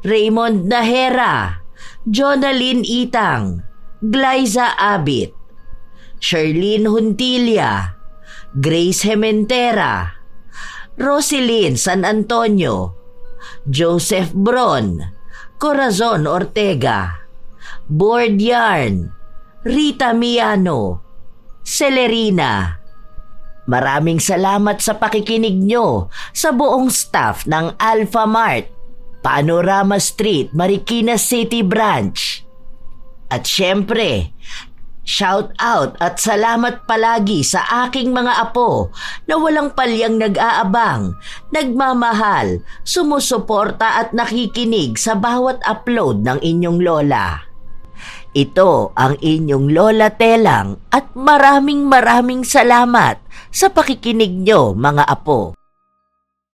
Raymond Nahera, Jonalyn Itang, Glyza Abit, Sherlyn Huntilla, Grace Hementera, Roselyn San Antonio, Joseph Bron, Corazon Ortega, Board Yarn, Rita Miano, Celerina. Maraming salamat sa pakikinig nyo sa buong staff ng Alpha Mart, Panorama Street, Marikina City Branch. At syempre, shout out at salamat palagi sa aking mga apo na walang palyang nag-aabang, nagmamahal, sumusuporta at nakikinig sa bawat upload ng inyong lola. Ito ang inyong Lola Telang at maraming salamat sa pakikinig nyo mga apo.